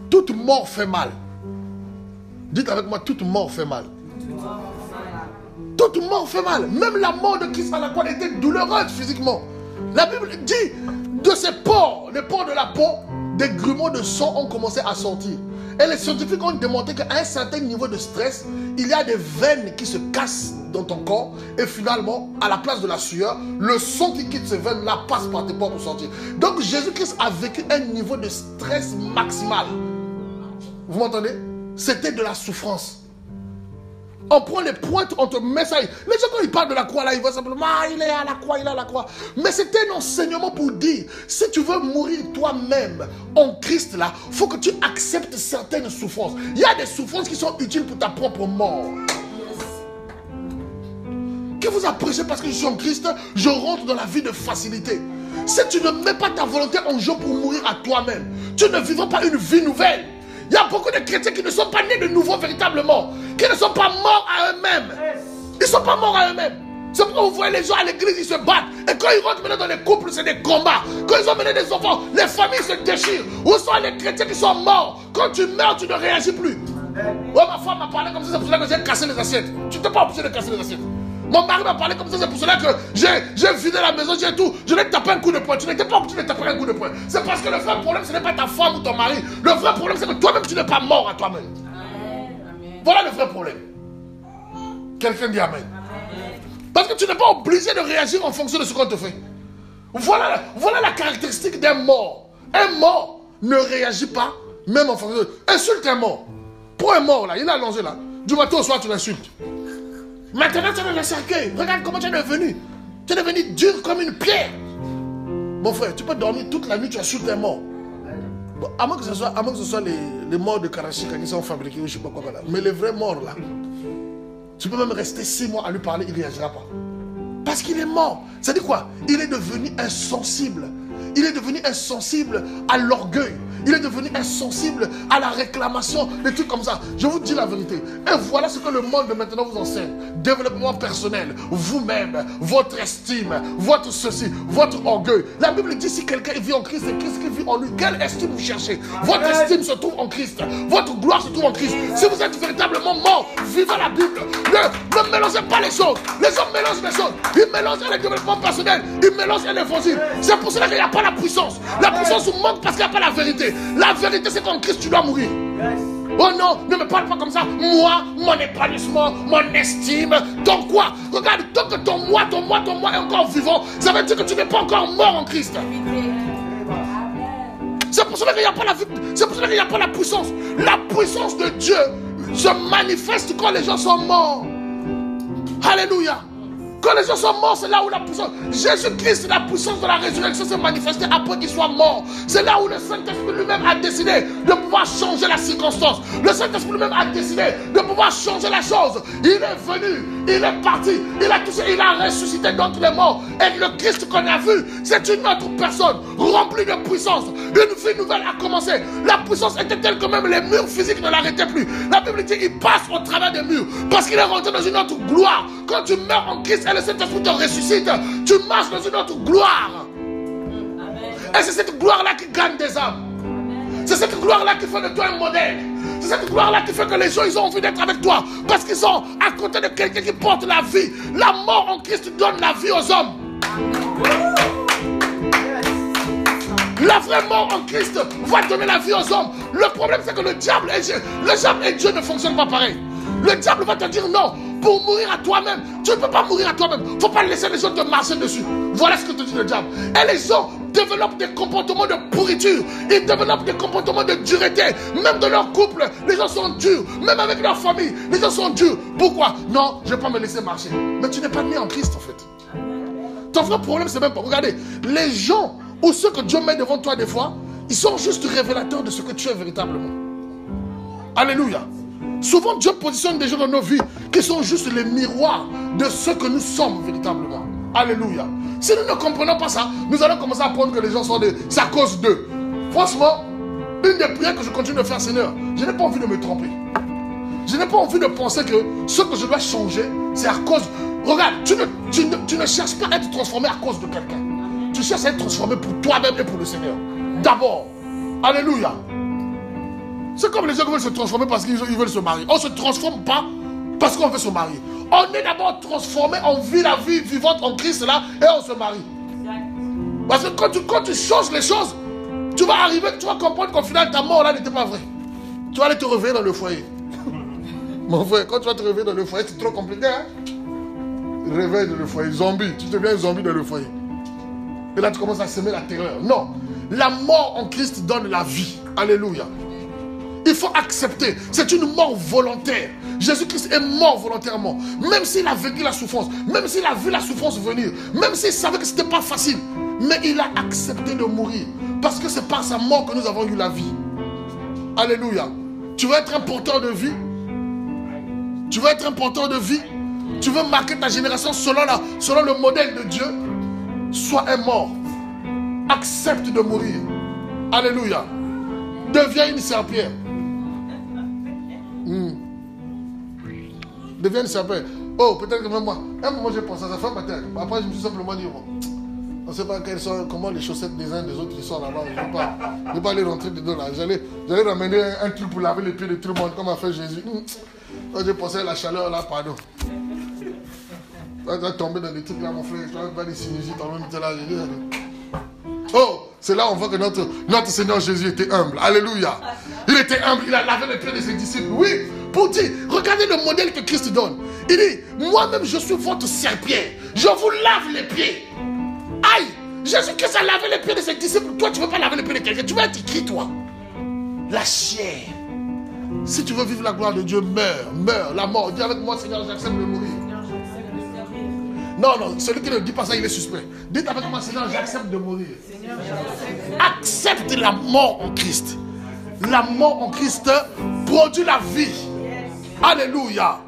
B: Toute mort fait mal. Dites avec moi, toute mort fait mal. Toute mort fait mal. Même la mort de Christ à la croix était douloureuse physiquement. La Bible dit, de ces pores, les pores de la peau, des grumeaux de sang ont commencé à sortir. Et les scientifiques ont démontré qu'à un certain niveau de stress, il y a des veines qui se cassent dans ton corps. Et finalement, à la place de la sueur, le sang qui quitte ces veines-là passe par tes pores pour sortir. Donc Jésus-Christ a vécu un niveau de stress maximal. Vous m'entendez? C'était de la souffrance. On prend les pointes, on te met ça. Les gens, quand ils parlent de la croix, là, ils voient simplement, il est à la croix, il est à la croix. Mais c'était un enseignement pour dire, si tu veux mourir toi-même en Christ, là, il faut que tu acceptes certaines souffrances. Il y a des souffrances qui sont utiles pour ta propre mort. Qui vous a prêché parce que je suis en Christ, je rentre dans la vie de facilité. Si tu ne mets pas ta volonté en jeu pour mourir à toi-même, tu ne vivras pas une vie nouvelle. Il y a beaucoup de chrétiens qui ne sont pas nés de nouveau véritablement, qui ne sont pas morts à eux-mêmes. Ils ne sont pas morts à eux-mêmes. C'est pourquoi vous voyez les gens à l'église, ils se battent. Et quand ils rentrent maintenant dans les couples, c'est des combats. Quand ils ont mené des enfants, les familles se déchirent. Où sont les chrétiens qui sont morts? Quand tu meurs, tu ne réagis plus. Oh, ma femme m'a parlé comme ça, c'est pour cela que j'ai cassé les assiettes. Tu n'es pas obligé de casser les assiettes. Mon mari m'a parlé comme ça, c'est pour cela que j'ai vidé la maison, j'ai tout. Je l'ai tapé un coup de poing. Tu n'étais pas obligé de taper un coup de poing. C'est parce que le vrai problème, ce n'est pas ta femme ou ton mari. Le vrai problème, c'est que toi-même, tu n'es pas mort à toi-même. Voilà le vrai problème. Quelqu'un dit amen. Parce que tu n'es pas obligé de réagir en fonction de ce qu'on te fait. Voilà la caractéristique d'un mort. Un mort ne réagit pas, même en fonction de... Insulte un mort. Pour un mort, là, il est allongé là. Du matin au soir, tu l'insultes. Maintenant, tu es dans le cercueil. Regarde comment tu es devenu. Tu es devenu dur comme une pierre. Mon frère, tu peux dormir toute la nuit, tu insultes un mort. Bon, à moins que ce soit les morts de Karachika qui sont fabriqués, je ne sais pas quoi là. Mais les vrais morts là, tu peux même rester 6 mois à lui parler, il ne réagira pas. Parce qu'il est mort. Ça dit quoi? Il est devenu insensible. Il est devenu insensible à l'orgueil. Il est devenu insensible à la réclamation, des trucs comme ça. Je vous dis la vérité. Et voilà ce que le monde de maintenant vous enseigne. Développement personnel, vous-même, votre estime, votre ceci, votre orgueil. La Bible dit si quelqu'un vit en Christ, c'est Christ qui vit en lui. Quelle estime vous cherchez? Votre estime se trouve en Christ. Votre gloire se trouve en Christ. Si vous êtes véritablement mort, vivez la Bible. Ne mélangez pas les choses. Les hommes mélangent les choses. Ils mélangent le développement personnel. Ils mélangent l'évangile. C'est pour cela qu'il n'y a pas la puissance. La puissance vous manque parce qu'il n'y a pas la vérité. La vérité, c'est qu'en Christ, tu dois mourir. Oh non, ne me parle pas comme ça. Moi, mon épanouissement, mon estime, ton quoi? Regarde, tant que ton moi est encore vivant, ça veut dire que tu n'es pas encore mort en Christ. C'est pour cela qu'il n'y a pas la vie. C'est pour cela qu'il n'y a pas la puissance. La puissance de Dieu se manifeste quand les gens sont morts. Alléluia. Quand les gens sont morts, c'est là où la puissance... Jésus-Christ, la puissance de la résurrection s'est manifestée après qu'il soit mort. C'est là où le Saint-Esprit lui-même a décidé de pouvoir changer la circonstance. Le Saint-Esprit lui-même a décidé de pouvoir changer la chose. Il est venu, il est parti, il a touché, il a ressuscité d'entre les morts. Et le Christ qu'on a vu, c'est une autre personne remplie de puissance. Une vie nouvelle a commencé. La puissance était telle que même les murs physiques ne l'arrêtaient plus. La Bible dit qu'il passe au travers des murs parce qu'il est rentré dans une autre gloire. Quand tu meurs en Christ, et le Saint-Esprit te ressuscite, tu marches dans une autre gloire. Amen. Et c'est cette gloire-là qui gagne des âmes. C'est cette gloire-là qui fait de toi un modèle. C'est cette gloire-là qui fait que les gens, ils ont envie d'être avec toi. Parce qu'ils sont à côté de quelqu'un qui porte la vie. La mort en Christ donne la vie aux hommes. La vraie mort en Christ va donner la vie aux hommes. Le problème, c'est que le diable et Dieu ne fonctionnent pas pareil. Le diable va te dire non. Pour mourir à toi-même, tu ne peux pas mourir à toi-même. Il ne faut pas laisser les gens te marcher dessus. Voilà ce que te dit le diable. Et les gens développent des comportements de pourriture. Ils développent des comportements de dureté. Même dans leur couple, les gens sont durs. Même avec leur famille, les gens sont durs. Pourquoi? Non, je ne vais pas me laisser marcher. Mais tu n'es pas né en Christ en fait. Ton vrai problème, c'est même pas. Regardez, les gens ou ceux que Dieu met devant toi des fois, ils sont juste révélateurs de ce que tu es véritablement. Alléluia. Souvent, Dieu positionne des gens dans nos vies qui sont juste les miroirs de ce que nous sommes véritablement. Alléluia. Si nous ne comprenons pas ça, nous allons commencer à prendre que les gens sont des... C'est à cause d'eux. Franchement, une des prières que je continue de faire, Seigneur, je n'ai pas envie de me tromper. Je n'ai pas envie de penser que ce que je dois changer, c'est à cause... Regarde, tu ne cherches pas à être transformé à cause de quelqu'un. Tu cherches à être transformé pour toi-même et pour le Seigneur. D'abord. Alléluia. C'est comme les gens qui veulent se transformer parce qu'ils veulent se marier. On ne se transforme pas parce qu'on veut se marier. On est d'abord transformé, on vit la vie vivante en Christ là et on se marie. Parce que quand tu changes les choses, tu vas arriver, tu vas comprendre qu'au final ta mort là n'était pas vraie. Tu vas aller te réveiller dans le foyer. Mon frère, quand tu vas te réveiller dans le foyer, c'est trop compliqué. Hein? Réveille dans le foyer, zombie. Tu deviens zombie dans le foyer. Et là tu commences à semer la terreur. Non, la mort en Christ donne la vie. Alléluia. Il faut accepter. C'est une mort volontaire. Jésus-Christ est mort volontairement. Même s'il a vécu la souffrance. Même s'il a vu la souffrance venir. Même s'il savait que ce n'était pas facile. Mais il a accepté de mourir. Parce que c'est par sa mort que nous avons eu la vie. Alléluia. Tu veux être un porteur de vie? Tu veux être un porteur de vie? Tu veux marquer ta génération selon le modèle de Dieu? Sois un mort. Accepte de mourir. Alléluia. Deviens une serpillère. Deviens une serpillère. Oh, peut-être que même moi. Un moment j'ai pensé à ça, fait matin. Après je me suis simplement dit, bon, on ne sait pas comment les chaussettes des uns des autres ils sont là-bas. Je ne vais pas aller rentrer dedans là. J'allais ramener un truc pour laver les pieds de tout le monde, comme a fait Jésus. Quand j'ai pensé à la chaleur là, pardon. Tu vas tomber dans des trucs là, mon frère. Tu vas faire des synergies, tu vas là. Oh, c'est là où on voit que notre Seigneur Jésus était humble. Alléluia. Il était humble, il a lavé les pieds de ses disciples. Oui, pour dire, regardez le modèle que Christ donne. Il dit, moi-même je suis votre serpillère. Je vous lave les pieds. Aïe, Jésus-Christ a lavé les pieds de ses disciples. Toi, tu ne veux pas laver les pieds de quelqu'un. Tu vas être qui, toi? La chair. Si tu veux vivre la gloire de Dieu, meurs. La mort. Dis avec moi, Seigneur, j'accepte de mourir. Non, celui qui ne dit pas ça, il est suspect. Dites avec moi, Seigneur, j'accepte de mourir. Accepte la mort en Christ. La mort en Christ produit la vie. Alléluia.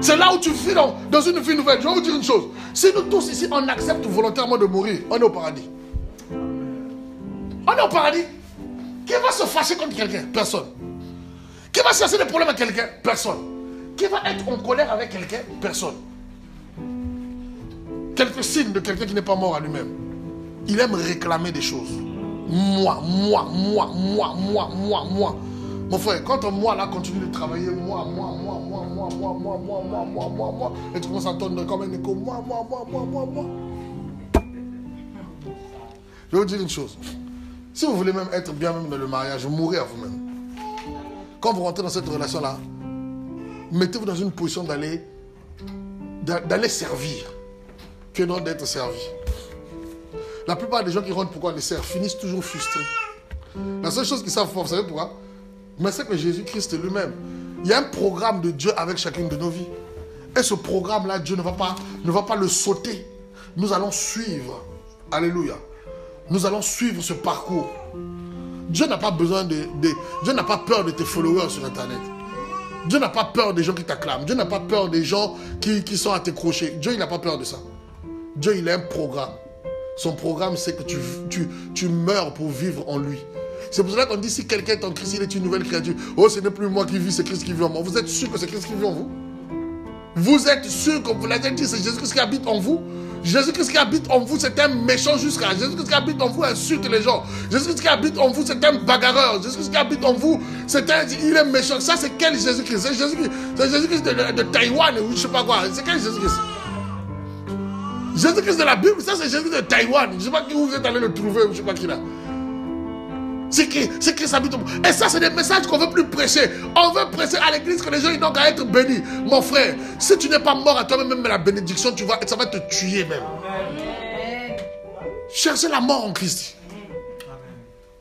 B: C'est là où tu vis dans une vie nouvelle. Je vais vous dire une chose. Si nous tous ici, on accepte volontairement de mourir, on est au paradis. On est au paradis. Qui va se fâcher contre quelqu'un? Personne. Qui va chercher des problèmes à quelqu'un? Personne. Qui va être en colère avec quelqu'un? Personne. Quelques signes de quelqu'un qui n'est pas mort à lui-même. Il aime réclamer des choses. Moi. Mon frère, quand ton moi là continue de travailler, moi. Et tu commences à entendre comme un écho, moi. Je vais vous dire une chose. Si vous voulez même être bien même dans le mariage, mourrez à vous-même. Quand vous rentrez dans cette relation-là, mettez-vous dans une position d'aller servir. Que non d'être servi. La plupart des gens qui rentrent pourquoi les servent finissent toujours frustrés. La seule chose qu'ils savent faire, vous savez pourquoi? Mais c'est que Jésus-Christ lui-même, il y a un programme de Dieu avec chacune de nos vies. Et ce programme-là, Dieu ne va pas le sauter. Nous allons suivre. Alléluia. Nous allons suivre ce parcours. Dieu n'a pas besoin Dieu n'a pas peur de tes followers sur Internet. Dieu n'a pas peur des gens qui t'acclament. Dieu n'a pas peur des gens qui sont à tes crochets. Dieu, il n'a pas peur de ça. Dieu, il a un programme. Son programme, c'est que tu meurs pour vivre en lui. C'est pour cela qu'on dit, si quelqu'un est en Christ, il est une nouvelle créature. Oh, ce n'est plus moi qui vis, c'est Christ qui vit en moi. Vous êtes sûr que c'est Christ qui vit en vous? Vous êtes sûr que vous l'avez dit, c'est Jésus-Christ qui habite en vous? Jésus-Christ qui habite en vous, c'est un méchant jusqu'à. Jésus-Christ qui habite en vous insulte les gens. Jésus-Christ qui habite en vous, c'est un bagarreur. Jésus-Christ qui habite en vous, il est méchant. Ça, c'est quel Jésus-Christ? C'est Jésus-Christ de Taïwan ou je ne sais pas quoi. C'est quel Jésus-Christ? Jésus-Christ de la Bible, ça c'est Jésus-Christ de Taïwan. Je ne sais pas qui vous êtes allé le trouver, je ne sais pas qui là. C'est Christ habite en vous. Et ça, c'est des messages qu'on ne veut plus prêcher. On veut prêcher à l'église que les gens ils n'ont qu'à être bénis. Mon frère, si tu n'es pas mort à toi-même, même la bénédiction, ça va te tuer même. Amen. Cherchez la mort en Christ. Amen.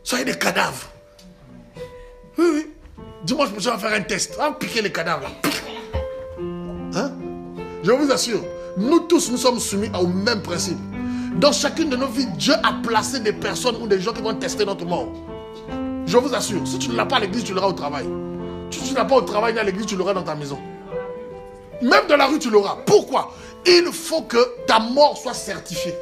B: Soyez des cadavres. Oui, oui. Dimanche, je vais faire un test. On va piquer les cadavres là. Hein? Je vous assure, nous tous, nous sommes soumis au même principe. Dans chacune de nos vies, Dieu a placé des personnes ou des gens qui vont tester notre mort. Je vous assure, si tu ne l'as pas à l'église, tu l'auras au travail. Si tu ne l'as pas au travail ni à l'église, tu l'auras dans ta maison. Même dans la rue, tu l'auras. Pourquoi? Il faut que ta mort soit certifiée.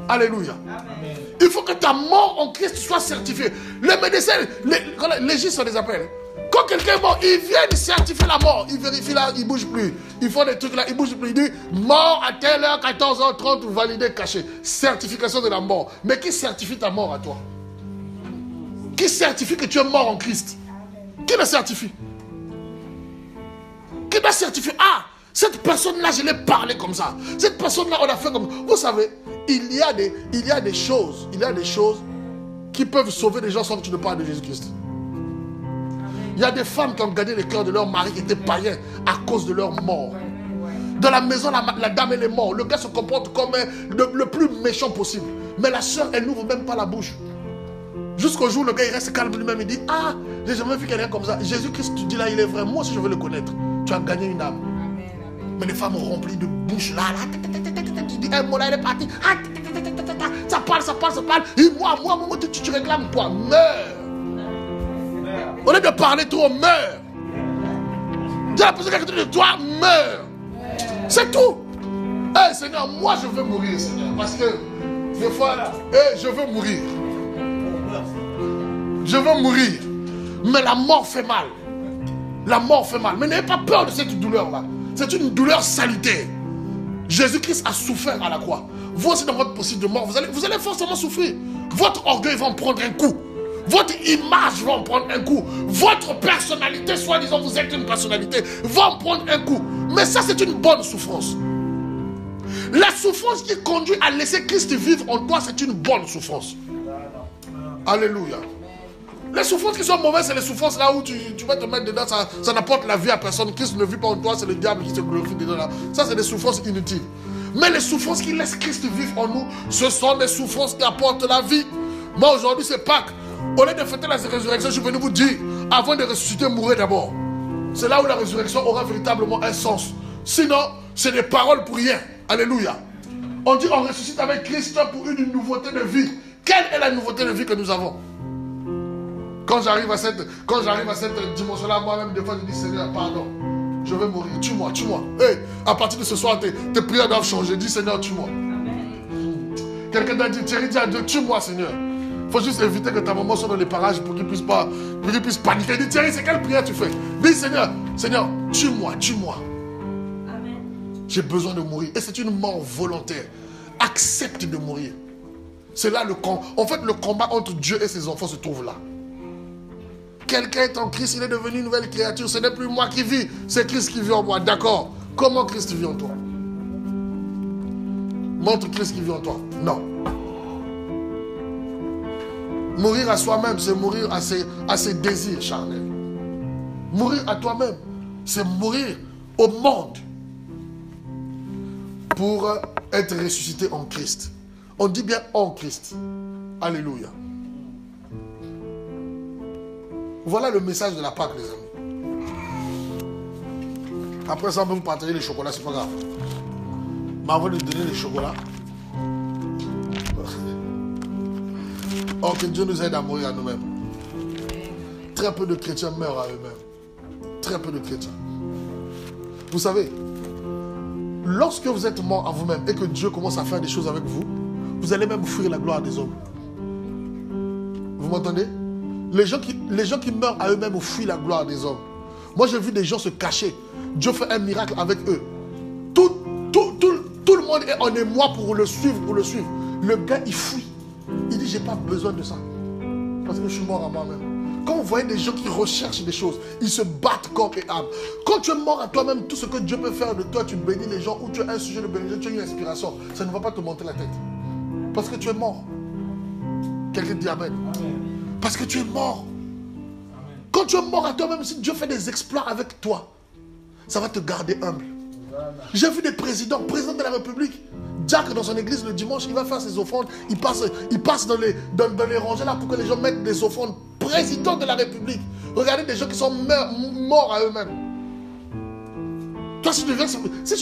B: Alléluia. Amen. Il faut que ta mort en Christ soit certifiée. Les médecins, les légistes, on les appelle. Quand quelqu'un est mort, ils viennent certifier la mort. Ils vérifient là, ils ne bougent plus. Ils font des trucs là, ils ne bougent plus. Ils disent mort à telle heure, 14h30, validé, caché. Certification de la mort. Mais qui certifie ta mort à toi? Qui certifie que tu es mort en Christ? Qui le certifie? Qui doit certifier? Ah, cette personne-là, je l'ai parlé comme ça. Cette personne-là, on a fait comme ça. Vous savez, il y a des choses qui peuvent sauver des gens sans que tu ne parles de Jésus-Christ. Il y a des femmes qui ont gagné le cœur de leur mari qui étaient païens à cause de leur mort. Dans la maison, la dame, elle est morte. Le gars se comporte comme le plus méchant possible. Mais la soeur, elle n'ouvre même pas la bouche. Jusqu'au jour où le gars il reste calme lui-même, il dit ah, j'ai jamais vu quelqu'un comme ça. Jésus-Christ, tu dis là, il est vrai. Moi aussi, je veux le connaître. Tu as gagné une âme. Amen. Mais les femmes remplies de bouche là, tu dis un mot là, elle est partie. Ça parle. Et moi, tu réclames quoi? Meurs. Au lieu de parler trop, meurs. Dis à la personne qui est de toi, meurs. C'est tout. Hey, Seigneur, moi je veux mourir, Seigneur. Parce que des fois, je veux mourir. Je veux mourir. Mais la mort fait mal. La mort fait mal. Mais n'ayez pas peur de cette douleur-là. C'est une douleur salutaire. Jésus-Christ a souffert à la croix. Vous aussi, dans votre possible de mort, vous allez forcément souffrir. Votre orgueil va en prendre un coup. Votre image va en prendre un coup. Votre personnalité, soi-disant vous êtes une personnalité, va en prendre un coup. Mais ça, c'est une bonne souffrance. La souffrance qui conduit à laisser Christ vivre en toi, c'est une bonne souffrance. Alléluia. Les souffrances qui sont mauvaises, c'est les souffrances là où tu vas te mettre dedans, ça n'apporte la vie à personne. Christ ne vit pas en toi, c'est le diable qui se glorifie dedans là. Ça, c'est des souffrances inutiles. Mais les souffrances qui laissent Christ vivre en nous, ce sont des souffrances qui apportent la vie. Moi, aujourd'hui, c'est Pâques. Au lieu de fêter la résurrection, je suis venu vous dire, avant de ressusciter, mourrez d'abord. C'est là où la résurrection aura véritablement un sens. Sinon, c'est des paroles pour rien. Alléluia. On dit on ressuscite avec Christ pour une nouveauté de vie. Quelle est la nouveauté de vie que nous avons? Quand j'arrive à cette dimension-là, moi-même, des fois, je dis Seigneur, pardon, je vais mourir, tue-moi. Hey, à partir de ce soir, tes prières doivent changer. Dis Seigneur, tue-moi. Quelqu'un doit dire, Thierry, dis à Dieu, tue-moi, Seigneur. Il faut juste éviter que ta maman soit dans les parages pour qu'il puisse paniquer. Dis Thierry, c'est quelle prière tu fais? Dis Seigneur, tue-moi. Amen. J'ai besoin de mourir. Et c'est une mort volontaire. Accepte de mourir. C'est là le combat. En fait, le combat entre Dieu et ses enfants se trouve là. Quelqu'un est en Christ, il est devenu une nouvelle créature. Ce n'est plus moi qui vis, c'est Christ qui vit en moi. D'accord. Comment Christ vit en toi? Montre Christ qui vit en toi. Non. Mourir à soi-même, c'est mourir à ses désirs charnels. Mourir à toi-même, c'est mourir au monde pour être ressuscité en Christ. On dit bien en Christ. Alléluia. Voilà le message de la Pâque, les amis. Après ça, on va vous partager les chocolats, c'est pas grave. Mais avant de donner les chocolats, que Dieu nous aide à mourir à nous-mêmes. Très peu de chrétiens meurent à eux-mêmes. Très peu de chrétiens. Vous savez, lorsque vous êtes mort à vous-même et que Dieu commence à faire des choses avec vous, vous allez même fuir la gloire des hommes. Vous m'entendez? Les gens qui meurent à eux-mêmes fuient la gloire des hommes. Moi, j'ai vu des gens se cacher. Dieu fait un miracle avec eux. Tout le le monde est en émoi pour le suivre, Le gars, il fuit. Il dit, j'ai pas besoin de ça. Parce que je suis mort à moi-même. Quand vous voyez des gens qui recherchent des choses, ils se battent corps et âme. Quand tu es mort à toi-même, tout ce que Dieu peut faire de toi, tu bénis les gens, ou tu as un sujet de bénédiction, tu as une inspiration, ça ne va pas te monter la tête. Parce que tu es mort. Quelqu'un dit Amen. Parce que tu es mort. Quand tu es mort à toi-même, si Dieu fait des exploits avec toi, ça va te garder humble. J'ai vu des présidents de la République. Jack, dans son église, le dimanche, il va faire ses offrandes. Il passe dans les rangées là pour que les gens mettent des offrandes. Président de la République. Regardez des gens qui sont morts à eux-mêmes. Toi, si tu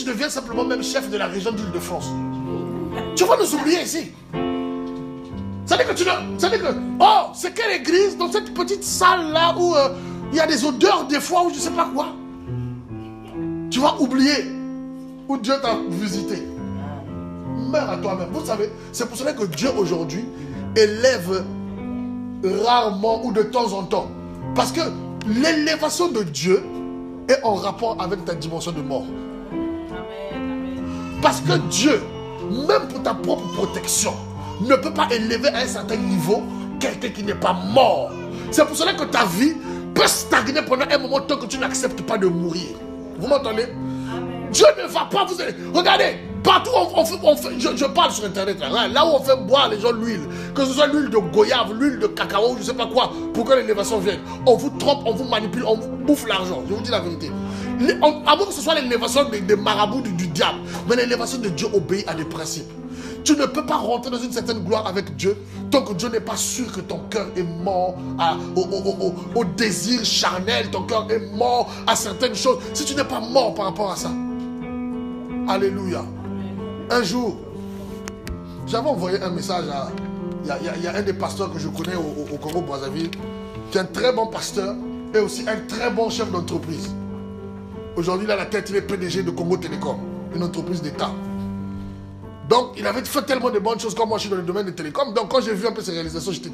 B: deviens simplement même chef de la région d'Île-de-France, tu vas nous oublier ici. Ça veut dire que, oh, c'est quelle église dans cette petite salle là où il y a des odeurs des fois, ou je ne sais pas quoi. Tu vas oublier où Dieu t'a visité. Meurs à toi-même. Vous savez, c'est pour cela que Dieu aujourd'hui élève rarement ou de temps en temps. Parce que l'élévation de Dieu est en rapport avec ta dimension de mort. Parce que Dieu, même pour ta propre protection, ne peut pas élever à un certain niveau quelqu'un qui n'est pas mort. C'est pour cela que ta vie peut stagner pendant un moment tant que tu n'acceptes pas de mourir. Vous m'entendez? Dieu ne va pas vous aider. Regardez, partout on fait je parle sur internet là où on fait boire les gens l'huile, que ce soit l'huile de goyave, l'huile de cacao, je ne sais pas quoi, pour que l'élévation vienne. On vous trompe, on vous manipule, on vous bouffe l'argent. Je vous dis la vérité. Avant que ce soit l'élévation des marabouts du diable, mais l'élévation de Dieu obéit à des principes. Tu ne peux pas rentrer dans une certaine gloire avec Dieu tant que Dieu n'est pas sûr que ton cœur est mort au désir charnel, ton cœur est mort à certaines choses. Si tu n'es pas mort par rapport à ça. Alléluia. Un jour, j'avais envoyé un message à... Il y a un des pasteurs que je connais au Congo-Brazzaville, qui est un très bon pasteur et aussi un très bon chef d'entreprise. Aujourd'hui, il a la tête, il est PDG de Congo Télécom, une entreprise d'État. Donc, il avait fait tellement de bonnes choses comme moi, je suis dans le domaine des télécoms. Donc, quand j'ai vu un peu ses réalisations, j'étais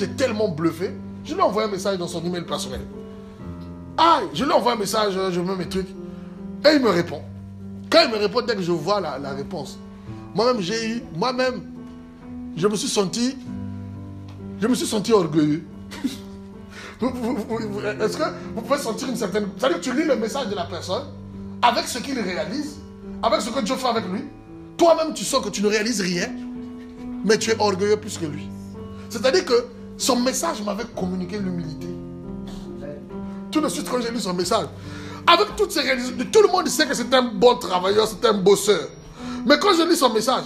B: tellement bluffé. Je lui ai envoyé un message dans son email personnel. Ah, je lui ai envoyé un message, je mets mes trucs. Et il me répond. Quand il me répond, dès que je vois la réponse, moi-même, je me suis senti orgueilleux. Est-ce que vous pouvez sentir une certaine... C'est-à-dire que tu lis le message de la personne, avec ce qu'il réalise, avec ce que Dieu fait avec lui. Toi-même, tu sens que tu ne réalises rien, mais tu es orgueilleux plus que lui. C'est-à-dire que son message m'avait communiqué l'humilité. Tout de suite, quand j'ai lu son message, avec toutes ces réalisations, tout le monde sait que c'est un bon travailleur, c'est un bosseur. Mais quand je lis son message,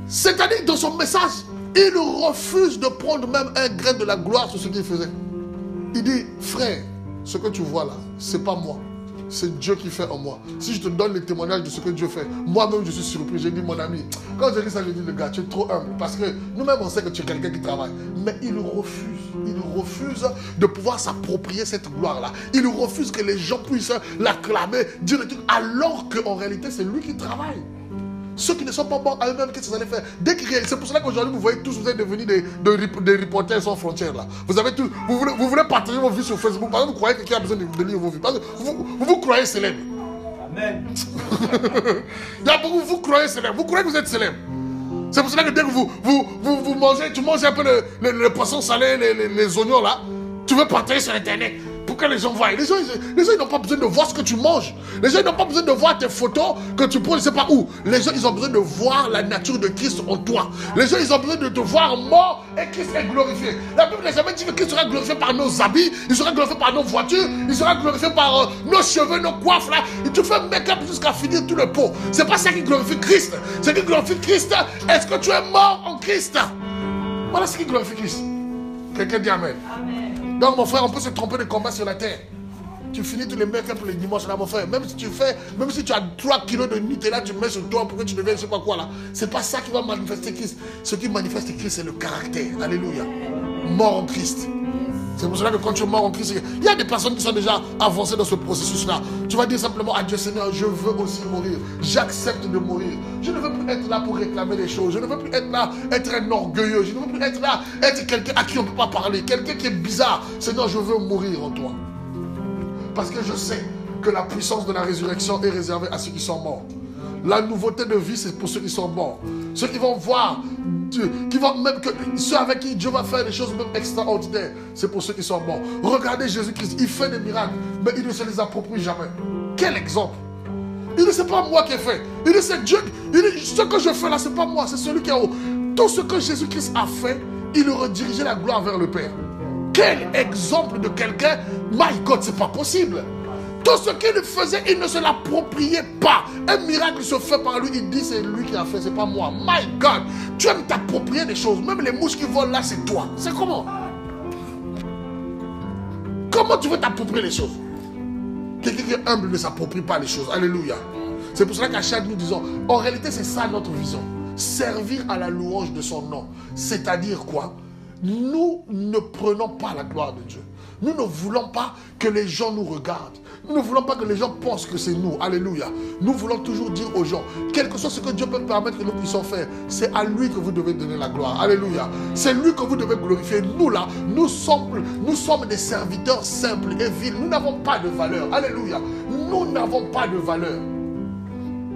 B: c'est-à-dire que dans son message, il refuse de prendre même un grain de la gloire sur ce qu'il faisait. Il dit, frère, ce que tu vois là, c'est pas moi. C'est Dieu qui fait en moi. Si je te donne les témoignages de ce que Dieu fait, moi-même je suis surpris. J'ai dit, mon ami, quand j'ai dit ça, j'ai dit, le gars, tu es trop humble. Parce que nous-mêmes, on sait que tu es quelqu'un qui travaille. Mais il refuse de pouvoir s'approprier cette gloire-là. Il refuse que les gens puissent l'acclamer, dire le truc, alors qu'en réalité, c'est lui qui travaille. Ceux qui ne sont pas morts à eux-mêmes, qu'est-ce qu'ils allaient faire? C'est pour cela qu'aujourd'hui, vous voyez tous, vous êtes devenus des reporters sans frontières. Là. Vous avez tout, vous voulez partager vos vies sur Facebook. Parce que vous croyez que quelqu'un a besoin de lire vos vies. Parce que vous croyez célèbre. Amen. Il y a beaucoup, vous croyez célèbre. Vous croyez que vous êtes célèbre. C'est pour cela que dès que vous mangez, tu manges un peu le poisson salé, les oignons là, tu veux partager sur Internet. Pour que les gens voient. Les gens ils n'ont pas besoin de voir ce que tu manges. Les gens ils n'ont pas besoin de voir tes photos que tu prends, je ne sais pas où. Les gens ils ont besoin de voir la nature de Christ en toi. Les gens ils ont besoin de te voir mort et Christ est glorifié. La Bible n'a jamais dit que Christ sera glorifié par nos habits, il sera glorifié par nos voitures, il sera glorifié par nos cheveux, nos coiffes là. Et tu fais make-up jusqu'à finir tout le pot. C'est pas ça qui glorifie Christ. Ce qui glorifie Christ, est-ce que tu es mort en Christ? Voilà ce qui glorifie Christ. Quelqu'un dit Amen. Amen. Donc mon frère, on peut se tromper de combat sur la terre. Tu finis tous les make-up les dimanches là, mon frère. Même si tu as 3 kilos de Nutella, tu mets sur toi pour que tu deviennes je sais pas quoi là. C'est pas ça qui va manifester Christ. Ce qui manifeste Christ, c'est le caractère. Alléluia. Mort en Christ. C'est pour cela que quand tu es mort en Christ, il y a des personnes qui sont déjà avancées dans ce processus-là. Tu vas dire simplement à Dieu, Seigneur, je veux aussi mourir. J'accepte de mourir. Je ne veux plus être là pour réclamer les choses. Je ne veux plus être là, être un orgueilleux. Je ne veux plus être là, être quelqu'un à qui on ne peut pas parler. Quelqu'un qui est bizarre. Seigneur, je veux mourir en toi. Parce que je sais que la puissance de la résurrection est réservée à ceux qui sont morts. La nouveauté de vie, c'est pour ceux qui sont morts. Ceux qui vont voir Dieu, ceux avec qui Dieu va faire des choses même extraordinaires, c'est pour ceux qui sont morts. Regardez Jésus-Christ, il fait des miracles, mais il ne se les approprie jamais. Quel exemple! Il dit, c'est pas moi qui ai fait. Il dit, c'est Dieu. Il dit, ce que je fais là, c'est pas moi, c'est celui qui est en haut. Tout ce que Jésus-Christ a fait, il redirigeait la gloire vers le Père. Quel exemple de quelqu'un! My God, c'est pas possible. Tout ce qu'il faisait, il ne se l'appropriait pas. Un miracle se fait par lui, il dit, c'est lui qui a fait, c'est pas moi. My God, tu aimes t'approprier des choses. Même les mouches qui volent là, c'est toi. C'est comment? Comment tu veux t'approprier les choses? Quelqu'un qui est humble ne s'approprie pas les choses. Alléluia. C'est pour cela qu'à chaque nous disons, en réalité c'est ça notre vision. Servir à la louange de son nom. C'est-à-dire quoi? Nous ne prenons pas la gloire de Dieu. Nous ne voulons pas que les gens nous regardent. Nous ne voulons pas que les gens pensent que c'est nous. Alléluia. Nous voulons toujours dire aux gens, quel que soit ce que Dieu peut permettre que nous puissions faire, c'est à lui que vous devez donner la gloire. Alléluia. C'est lui que vous devez glorifier. Nous là, nous sommes des serviteurs simples et vils. Nous n'avons pas de valeur. Alléluia. Nous n'avons pas de valeur.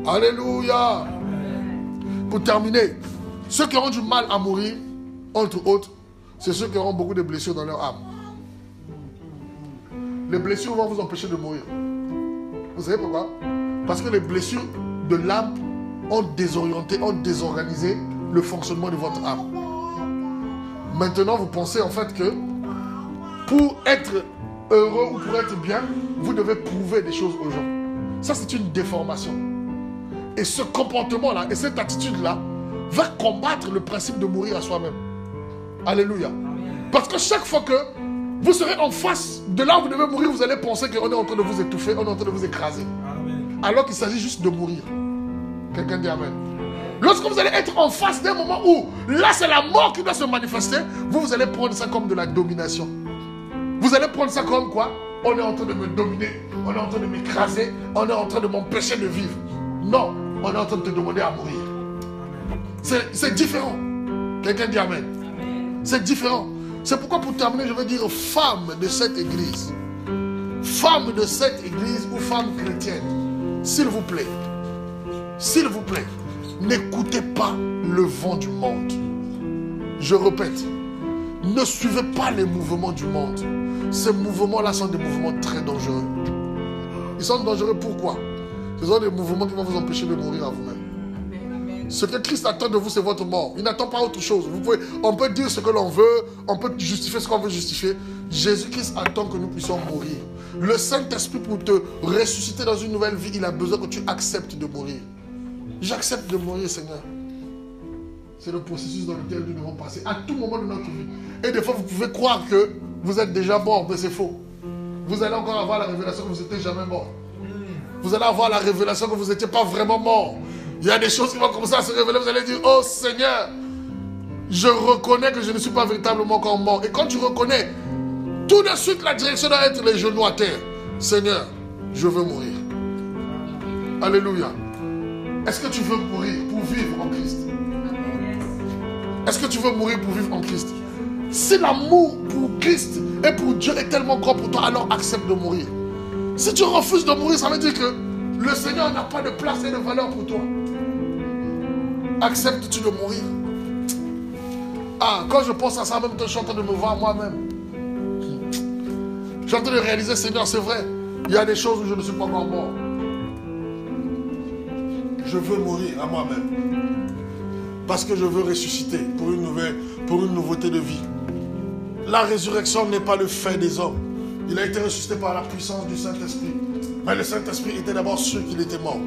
B: Alléluia. Pour terminer, ceux qui auront du mal à mourir, entre autres, c'est ceux qui auront beaucoup de blessures dans leur âme. Les blessures vont vous empêcher de mourir. Vous savez pourquoi? Parce que les blessures de l'âme ont désorienté, ont désorganisé le fonctionnement de votre âme. Maintenant, vous pensez en fait que pour être heureux ou pour être bien, vous devez prouver des choses aux gens. Ça, c'est une déformation. Et ce comportement-là et cette attitude-là va combattre le principe de mourir à soi-même. Alléluia. Parce que chaque fois que vous serez en face de là où vous devez mourir, vous allez penser qu'on est en train de vous étouffer, on est en train de vous écraser. Amen. Alors qu'il s'agit juste de mourir. Quelqu'un dit Amen. Lorsque vous allez être en face d'un moment où là c'est la mort qui doit se manifester, vous allez prendre ça comme de la domination. Vous allez prendre ça comme quoi? On est en train de me dominer, on est en train de m'écraser, on est en train de m'empêcher de vivre. Non, on est en train de te demander à mourir. C'est différent. Quelqu'un dit Amen. C'est différent. C'est pourquoi pour terminer, je veux dire femme de cette église. Femme de cette église ou femme chrétienne. S'il vous plaît, n'écoutez pas le vent du monde. Je répète, ne suivez pas les mouvements du monde. Ces mouvements-là sont des mouvements très dangereux. Ils sont dangereux pourquoi? Ce sont des mouvements qui vont vous empêcher de mourir à vous-même. Ce que Christ attend de vous, c'est votre mort. Il n'attend pas autre chose. On peut dire ce que l'on veut, on peut justifier ce qu'on veut justifier. Jésus-Christ attend que nous puissions mourir. Le Saint-Esprit, pour te ressusciter dans une nouvelle vie, il a besoin que tu acceptes de mourir. J'accepte de mourir, Seigneur. C'est le processus dans lequel nous devons passer à tout moment de notre vie. Et des fois, vous pouvez croire que vous êtes déjà mort, mais c'est faux. Vous allez encore avoir la révélation que vous n'étiez jamais mort. Vous allez avoir la révélation que vous n'étiez pas vraiment mort. Il y a des choses qui vont commencer à se révéler. Vous allez dire, oh Seigneur, je reconnais que je ne suis pas véritablement encore mort. Et quand tu reconnais, tout de suite la direction doit être les genoux à terre. Seigneur, je veux mourir. Alléluia. Est-ce que tu veux mourir pour vivre en Christ? Est-ce que tu veux mourir pour vivre en Christ? Si l'amour pour Christ et pour Dieu est tellement grand pour toi, alors accepte de mourir. Si tu refuses de mourir, ça veut dire que le Seigneur n'a pas de place et de valeur pour toi. Acceptes-tu de mourir? Ah, quand je pense à ça, même je suis en train de me voir moi-même. Je suis en train de réaliser, Seigneur, c'est vrai, il y a des choses où je ne suis pas encore mort. Je veux mourir à moi-même. Parce que je veux ressusciter pour une nouveauté de vie. La résurrection n'est pas le fait des hommes. Il a été ressuscité par la puissance du Saint-Esprit. Mais le Saint-Esprit était d'abord sûr qu'il était mort.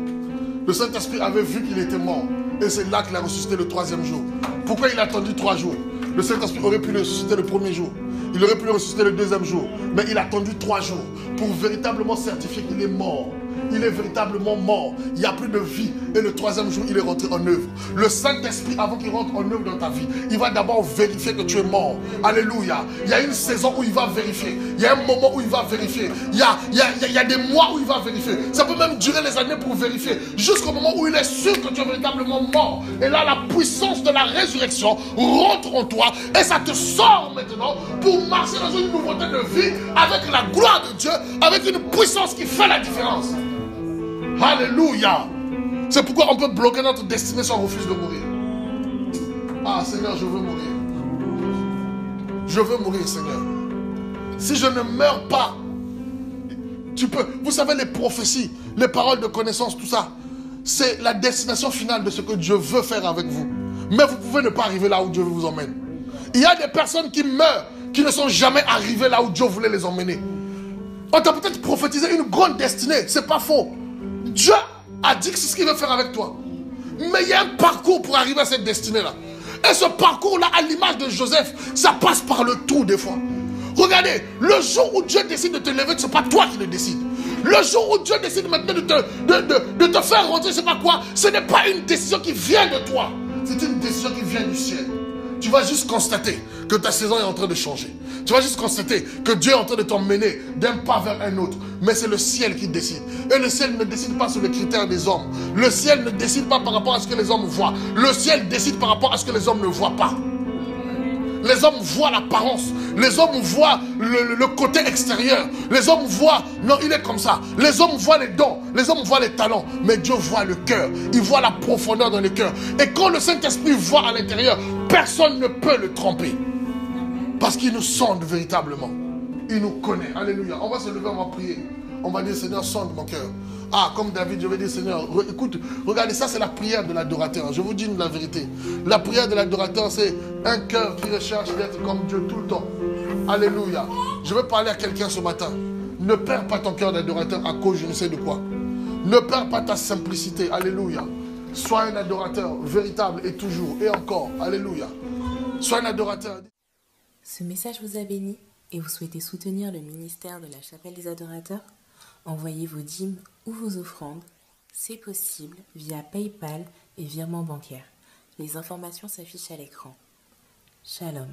B: Le Saint-Esprit avait vu qu'il était mort. Et c'est là qu'il a ressuscité le 3e jour. Pourquoi il a attendu 3 jours? Le Saint-Esprit aurait pu le ressusciter le 1er jour. Il aurait pu le ressusciter le 2e jour. Mais il a attendu 3 jours pour véritablement certifier qu'il est mort. Il est véritablement mort. Il n'y a plus de vie. Et le 3e jour, il est rentré en œuvre. Le Saint-Esprit, avant qu'il rentre en œuvre dans ta vie, il va d'abord vérifier que tu es mort. Alléluia. Il y a une saison où il va vérifier. Il y a un moment où il va vérifier. Il y a des mois où il va vérifier. Ça peut même durer des années pour vérifier. Jusqu'au moment où il est sûr que tu es véritablement mort. Et là, la puissance de la résurrection rentre en toi. Et ça te sort maintenant pour marcher dans une nouveauté de vie avec la gloire de Dieu, avec une puissance qui fait la différence. Alléluia. C'est pourquoi on peut bloquer notre destinée si on refuse de mourir. Ah Seigneur, je veux mourir. Je veux mourir, Seigneur. Si je ne meurs pas, tu peux. Vous savez, les prophéties, les paroles de connaissance, tout ça, c'est la destination finale de ce que Dieu veut faire avec vous. Mais vous pouvez ne pas arriver là où Dieu vous emmène. Il y a des personnes qui meurent, qui ne sont jamais arrivées là où Dieu voulait les emmener. On t'a peut-être prophétisé une grande destinée, c'est pas faux. Dieu a dit que c'est ce qu'il veut faire avec toi. Mais il y a un parcours pour arriver à cette destinée-là. Et ce parcours-là, à l'image de Joseph, ça passe par le tout des fois. Regardez, le jour où Dieu décide de te lever, ce n'est pas toi qui le décide. Le jour où Dieu décide maintenant de te faire rentrer, je ne sais pas quoi, ce n'est pas une décision qui vient de toi. C'est une décision qui vient du ciel. Tu vas juste constater que ta saison est en train de changer. Tu vas juste constater que Dieu est en train de t'emmener d'un pas vers un autre. Mais c'est le ciel qui décide. Et le ciel ne décide pas sur les critères des hommes. Le ciel ne décide pas par rapport à ce que les hommes voient. Le ciel décide par rapport à ce que les hommes ne voient pas. Les hommes voient l'apparence. Les hommes voient le côté extérieur. Les hommes voient, non, il est comme ça. Les hommes voient les dons. Les hommes voient les talents. Mais Dieu voit le cœur. Il voit la profondeur dans le cœur. Et quand le Saint-Esprit voit à l'intérieur, personne ne peut le tromper. Parce qu'il nous sonde véritablement. Il nous connaît. Alléluia. On va se lever, on va prier. On va dire, Seigneur, sonde mon cœur. Ah, comme David, je vais dire, Seigneur, écoute, regardez, ça c'est la prière de l'adorateur. Je vous dis la vérité. La prière de l'adorateur, c'est un cœur qui recherche d'être comme Dieu tout le temps. Alléluia. Je veux parler à quelqu'un ce matin. Ne perds pas ton cœur d'adorateur à cause je ne sais de quoi. Ne perds pas ta simplicité. Alléluia. Sois un adorateur véritable et toujours et encore. Alléluia. Sois un adorateur.
D: Ce message vous a béni et vous souhaitez soutenir le ministère de la Chapelle des Adorateurs? Envoyez vos dîmes ou vos offrandes, c'est possible via PayPal et virement bancaire. Les informations s'affichent à l'écran. Shalom.